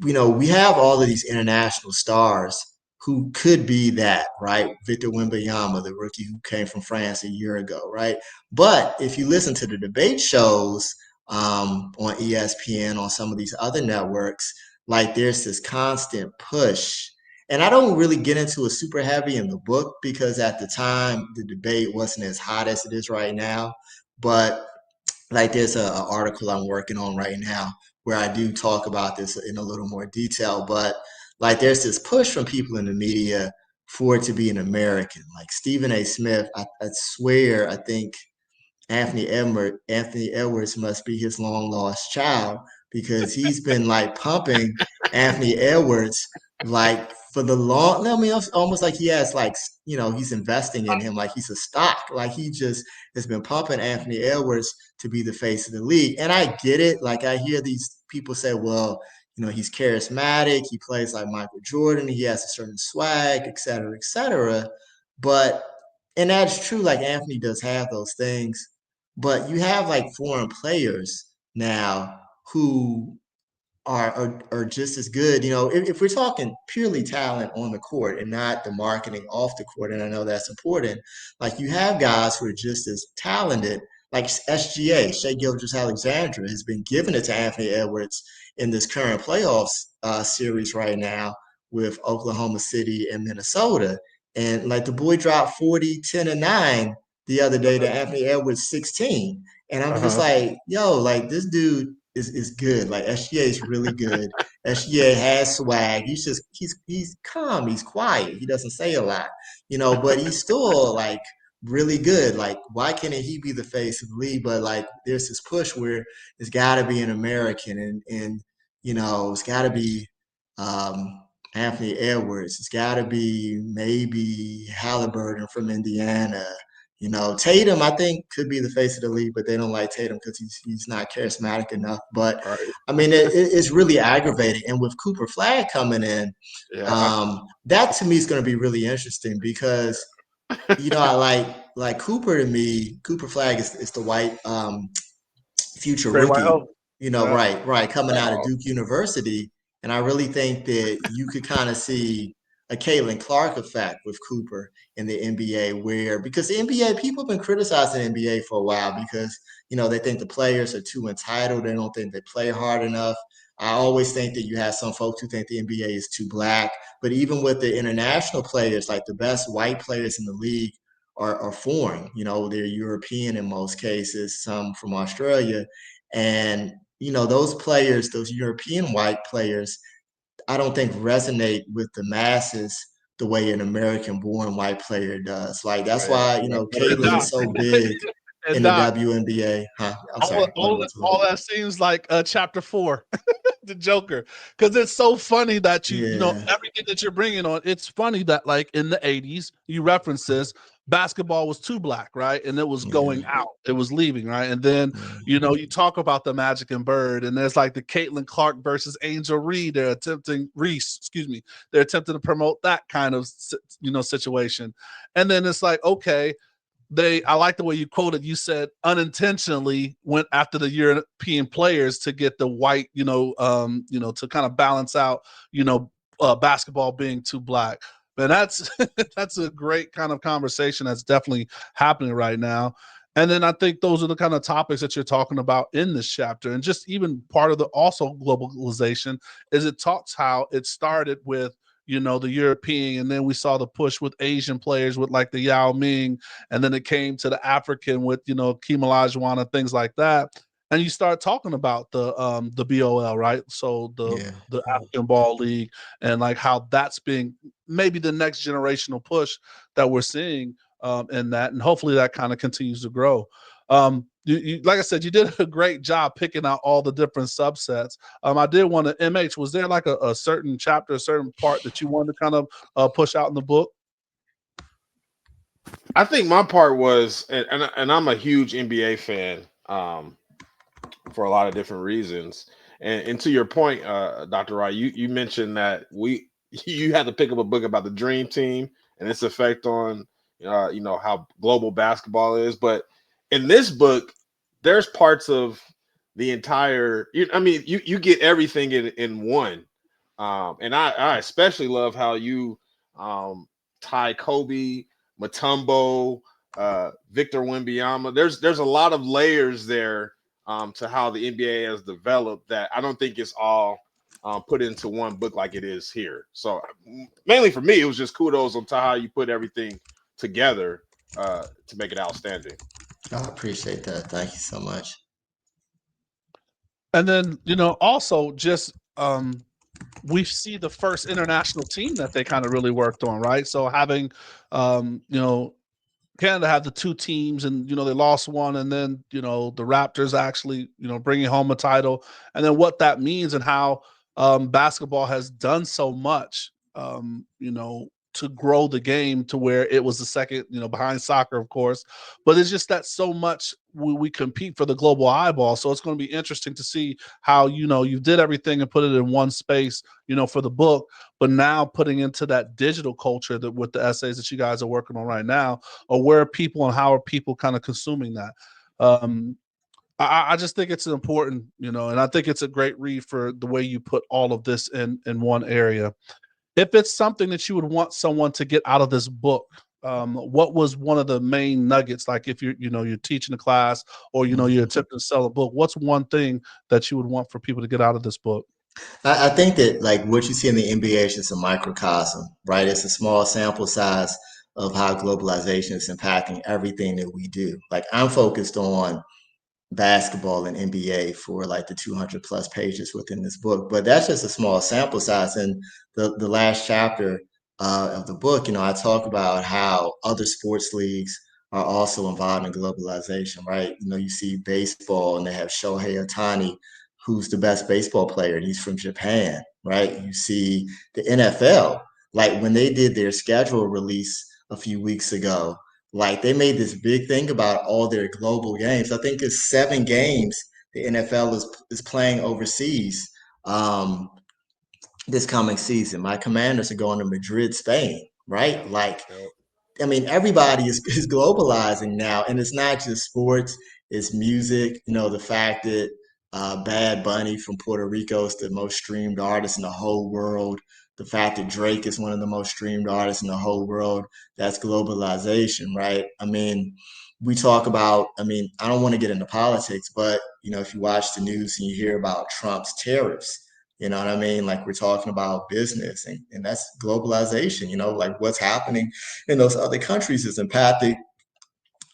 We have all of these international stars who could be that, right? Victor Wembanyama, the rookie who came from France a year ago, right? But if you listen to the debate shows on ESPN, on some of these other networks, like there's this constant push. And I don't really get into it super heavy in the book because at the time the debate wasn't as hot as it is right now. But like there's a article I'm working on right now where I do talk about this in a little more detail, but like there's this push from people in the media for it to be an American. Like Stephen A. Smith, I swear, I think Anthony Edwards must be his long lost child because he's been like pumping Anthony Edwards like for the long. I mean, it's almost like he has like he's investing in him like he's a stock. Like he just has been pumping Anthony Edwards to be the face of the league, and I get it. Like I hear these people say, well, he's charismatic, he plays like Michael Jordan, he has a certain swag, et cetera, et cetera. But and that's true. Like Anthony does have those things, but you have like foreign players now who are just as good. If we're talking purely talent on the court and not the marketing off the court, and I know that's important, like you have guys who are just as talented, like SGA, Shea Gilgeous-Alexander, has been giving it to Anthony Edwards in this current playoffs series right now with Oklahoma City and Minnesota. And like the boy dropped 40, 10, and 9 the other day to Anthony Edwards 16. And I'm just Uh-huh. like, yo, like this dude is good. Like SGA is really good. SGA has swag. He's calm. He's quiet. He doesn't say a lot, but he's still like really good. Like why can't he be the face of the league? But like there's this push where it's got to be an American, and it's got to be Anthony Edwards. It's got to be maybe Halliburton from Indiana. Tatum, I think, could be the face of the league, but they don't like Tatum because he's not charismatic enough. But Right. I mean, it's really aggravating. And with Cooper Flag coming in, Yeah. that to me is going to be really interesting because I like Cooper to me. Cooper Flag is the white future Great White rookie. Hope. Yeah. Right, coming out of Oh, Duke University, and I really think that you could kind of see a Caitlin Clark effect with Cooper in the NBA, where because the NBA, people have been criticizing the NBA for a while because they think the players are too entitled. They don't think they play hard enough. I always think that you have some folks who think the NBA is too black. But even with the international players, like the best white players in the league are foreign. They're European in most cases, some from Australia. And, those players, those European white players, I don't think resonate with the masses the way an American born white player does. Like, that's Right. why, And Caitlin Doc, is so big and in the Doc, WNBA. Huh? I'm sorry. all that seems like chapter 4. The Joker, because it's so funny that Yeah. everything that you're bringing on. It's funny that like in the 80s, you reference this, basketball was too black, right? And it was going Yeah. out, it was leaving, right? And then you talk about the Magic and Bird, and there's like the Caitlin Clark versus Angel Reese. They're attempting to promote that kind of situation, and then it's like, okay, I like the way you quoted. You said unintentionally went after the European players to get the white, to kind of balance out, basketball being too black. And that's that's a great kind of conversation that's definitely happening right now. And then I think those are the kind of topics that you're talking about in this chapter. And just even part of the also globalization is it talks how it started with the European, and then we saw the push with Asian players with like the Yao Ming, and then it came to the African with Keem Olajuwon and things like that. And you start talking about the BOL, right? So Yeah. the African Ball League, and like how that's being maybe the next generational push that we're seeing in that, and hopefully that kind of continues to grow. Like I said, you did a great job picking out all the different subsets. I did want to, MH, was there like a certain chapter, a certain part that you wanted to kind of push out in the book? I think my part was, and I'm a huge NBA fan for a lot of different reasons. And to your point, Dr. Wright, you mentioned that you had to pick up a book about the Dream Team and its effect on how global basketball is. But in this book, there's parts of the entire. You get everything in one. And I especially love how you tie Kobe, Mutombo, Victor Wembanyama. There's a lot of layers there to how the NBA has developed that I don't think it's all put into one book like it is here. So mainly for me, it was just kudos on to how you put everything together to make it outstanding. I appreciate that. Thank you so much. And then also just we see the first international team that they kind of really worked on, right? So having Canada had the 2 teams, and they lost one, and then the Raptors actually bringing home a title, and then what that means and how basketball has done so much to grow the game to where it was the second behind soccer, of course, but it's just that so much we compete for the global eyeball. So it's going to be interesting to see how you did everything and put it in one space for the book, but now putting into that digital culture that with the essays that you guys are working on right now, or where are people and how are people kind of consuming that. I just think it's important, and I think it's a great read for the way you put all of this in one area. If it's something that you would want someone to get out of this book, what was one of the main nuggets? Like if you're teaching a class, or you're attempting to sell a book, what's one thing that you would want for people to get out of this book? I think that like what you see in the NBA is just a microcosm, right? It's a small sample size of how globalization is impacting everything that we do. Like I'm focused on basketball and NBA for like the 200 plus pages within this book, but that's just a small sample size. And the last chapter of the book, I talk about how other sports leagues are also involved in globalization, right? You see baseball and they have Shohei Ohtani, who's the best baseball player, and he's from Japan, right? You see the NFL, like when they did their schedule release a few weeks ago, like they made this big thing about all their global games. I think it's 7 games the NFL is playing overseas this coming season. My Commanders are going to Madrid, Spain, right? Like, I mean, everybody is globalizing now, and it's not just sports; it's music. The fact that Bad Bunny from Puerto Rico is the most streamed artist in the whole world. the fact that Drake is one of the most streamed artists in the whole world, that's globalization, right? I mean, we talk about, I mean, I don't want to get into politics, but if you watch the news and you hear about Trump's tariffs, you know what I mean? Like we're talking about business and that's globalization, like what's happening in those other countries is impacting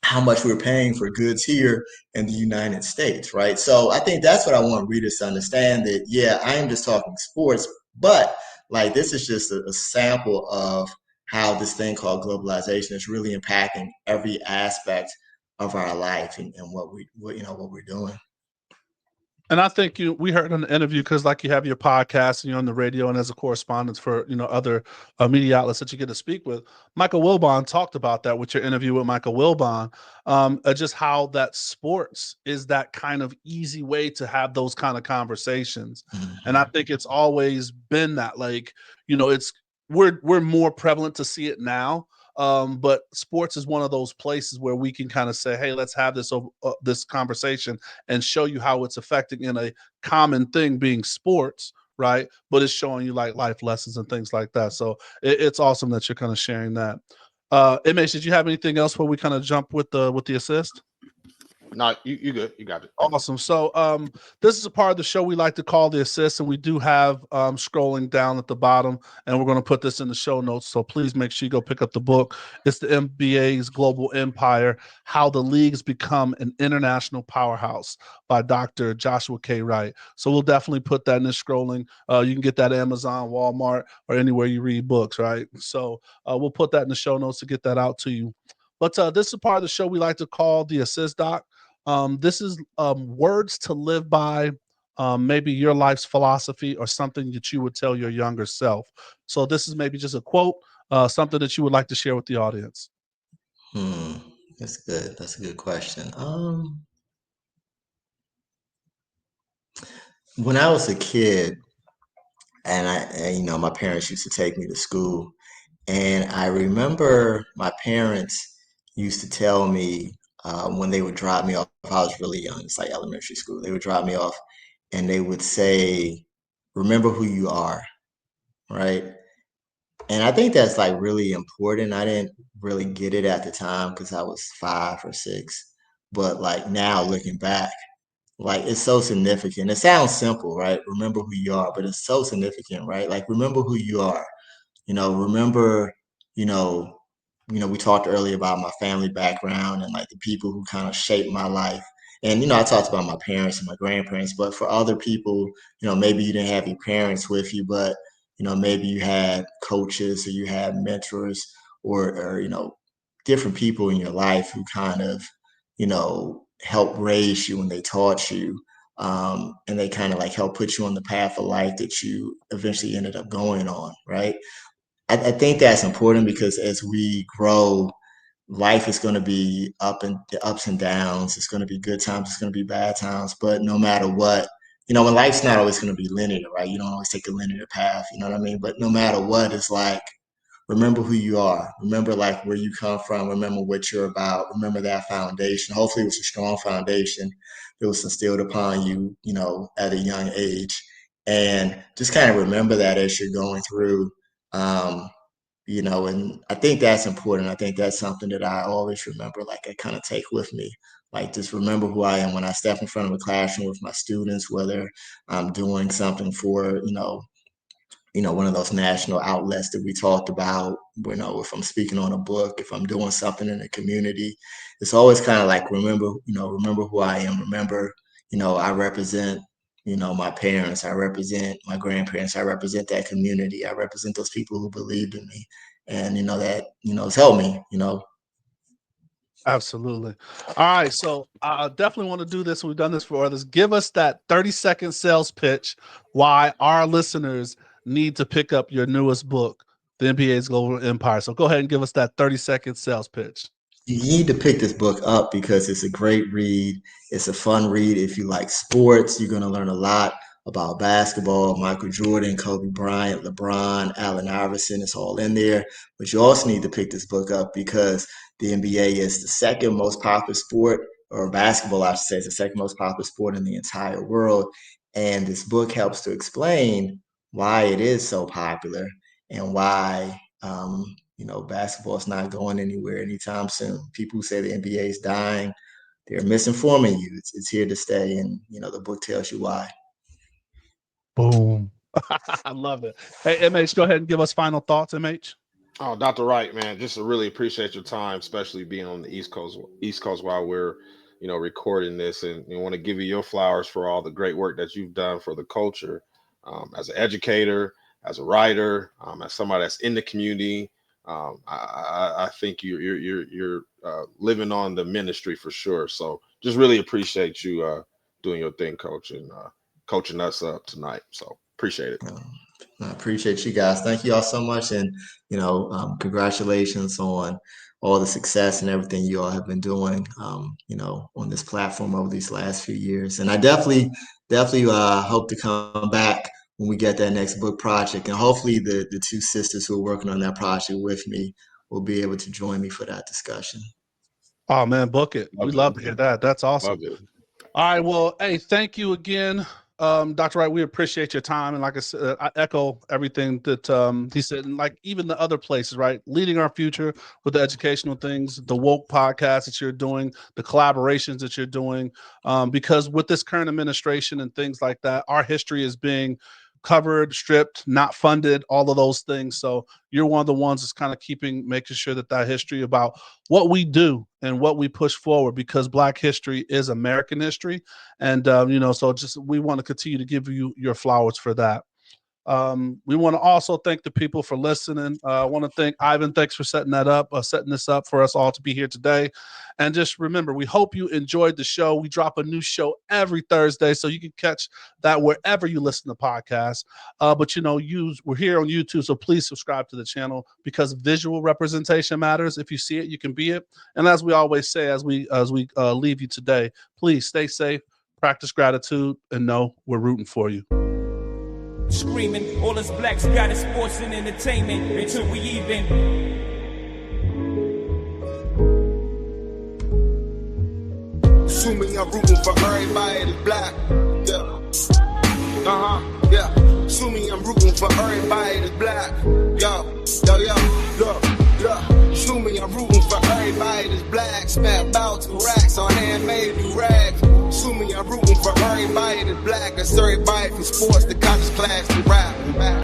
how much we're paying for goods here in the United States, right? So I think that's what I want readers to understand that, yeah, I am just talking sports, but like this is just a sample of how this thing called globalization is really impacting every aspect of our life and what we're doing. And I think we heard in the interview because, like, you have your podcast and you're on the radio and as a correspondent for other media outlets that you get to speak with. Michael Wilbon talked about that with your interview with Michael Wilbon, just how that sports is that kind of easy way to have those kind of conversations. And I think it's always been that, like, it's we're more prevalent to see it now. But sports is one of those places where we can kind of say, hey, let's have this conversation and show you how it's affecting in a common thing being sports, right? But it's showing you like life lessons and things like that. So it's awesome that you're kind of sharing that. Image, did you have anything else where we kind of jump with the assist? No, you good. You got it. Awesome. So this is a part of the show we like to call the assist, and we do have scrolling down at the bottom, and we're going to put this in the show notes. So please make sure you go pick up the book. It's the NBA's Global Empire: How the League's Become an International Powerhouse by Dr. Joshua K. Wright. So we'll definitely put that in the scrolling. You can get that at Amazon, Walmart, or anywhere you read books, right? So we'll put that in the show notes to get that out to you. But this is a part of the show we like to call the assist doc. This is words to live by, maybe your life's philosophy or something that you would tell your younger self. So this is maybe just a quote, something that you would like to share with the audience. That's good. That's a good question. When I was a kid, and my parents used to take me to school, and I remember my parents used to tell me when they would drop me off. I was really young. It's like elementary school. They would drop me off, and they would say, "Remember who you are," right? And I think that's like really important. I didn't really get it at the time because I was 5 or 6, but like now looking back, like it's so significant. It sounds simple, right? Remember who you are, but it's so significant, right? Like remember who you are. Remember, you know, we talked earlier about my family background and like the people who kind of shaped my life. And I talked about my parents and my grandparents, but for other people, maybe you didn't have your parents with you, but maybe you had coaches or you had mentors or different people in your life who kind of, helped raise you and they taught you. And they kind of like helped put you on the path of life that you eventually ended up going on, right? I think that's important because as we grow, life is going to be ups and downs. It's going to be good times. It's going to be bad times. But no matter what, when life's not always going to be linear, right? You don't always take a linear path. You know what I mean? But no matter what, it's like remember who you are. Remember like where you come from. Remember what you're about. Remember that foundation. Hopefully, it was a strong foundation that was instilled upon you, at a young age, and just kind of remember that as you're going through. Um, and I think that's important. I think that's something that I always remember, like I kind of take with me. Like just remember who I am when I step in front of a classroom with my students, whether I'm doing something for, one of those national outlets that we talked about, if I'm speaking on a book, if I'm doing something in the community, it's always kind of like, remember who I am. Remember, I represent, my parents, I represent my grandparents, I represent that community, I represent those people who believed in me. And, that, it's helped me. Absolutely. All right. So I definitely want to do this. We've done this for others. Give us that 30-second sales pitch why our listeners need to pick up your newest book, The NBA's Global Empire. So go ahead and give us that 30-second sales pitch. You need to pick this book up because it's a great read. It's a fun read. If you like sports, you're going to learn a lot about basketball, Michael Jordan, Kobe Bryant, LeBron, Allen Iverson. It's all in there. But you also need to pick this book up because the NBA is the second most popular sport, or basketball, I should say, is the second most popular sport in the entire world. And this book helps to explain why it is so popular and why basketball is not going anywhere anytime soon. People who say the NBA is dying, they're misinforming you. It's here to stay, and the book tells you why. Boom. I love it. Hey, MH, go ahead and give us final thoughts, MH. Oh, Dr. Wright, man, just to really appreciate your time, especially being on the East Coast. East Coast while we're, recording this, and want to give you your flowers for all the great work that you've done for the culture, as an educator, as a writer, as somebody that's in the community. I think you're living on the ministry for sure. So just really appreciate you doing your thing, Coach, and coaching us up tonight. So appreciate it. I appreciate you guys. Thank you all so much. And, congratulations on all the success and everything you all have been doing, on this platform over these last few years. And I definitely hope to come back when we get that next book project. And hopefully the two sisters who are working on that project with me will be able to join me for that discussion. Oh, man, book it. We love to hear that. That's awesome. Love it. All right. Well, hey, thank you again. Dr. Wright, we appreciate your time. And like I said, I echo everything that he said, and like even the other places, right? Leading our future with the educational things, the woke podcast that you're doing, the collaborations that you're doing, because with this current administration and things like that, our history is being covered, stripped, not funded, all of those things. So you're one of the ones that's kind of making sure that history about what we do and what we push forward, because Black history is American history. And, so just, we want to continue to give you your flowers for that. We want to also thank the people for listening. I want to thank Ivan. Thanks for setting this up for us all to be here today. And just remember, we hope you enjoyed the show. We drop a new show every Thursday, so you can catch that wherever you listen to podcasts. But we're here on YouTube, so please subscribe to the channel, because visual representation matters. If you see it, you can be it. And as we always say, as we leave you today, please stay safe, practice gratitude, and know we're rooting for you. Screaming, all us blacks got is sports and entertainment until we even. Assuming I'm rooting for everybody that's black. Yeah. Yeah. Assuming I'm rooting for everybody that's black. Look. Assuming I'm rooting for everybody that's black. Spent about 2 racks on handmade new rags. Assuming I'm rooting for everybody that's black. That's everybody from sports to college class to rap.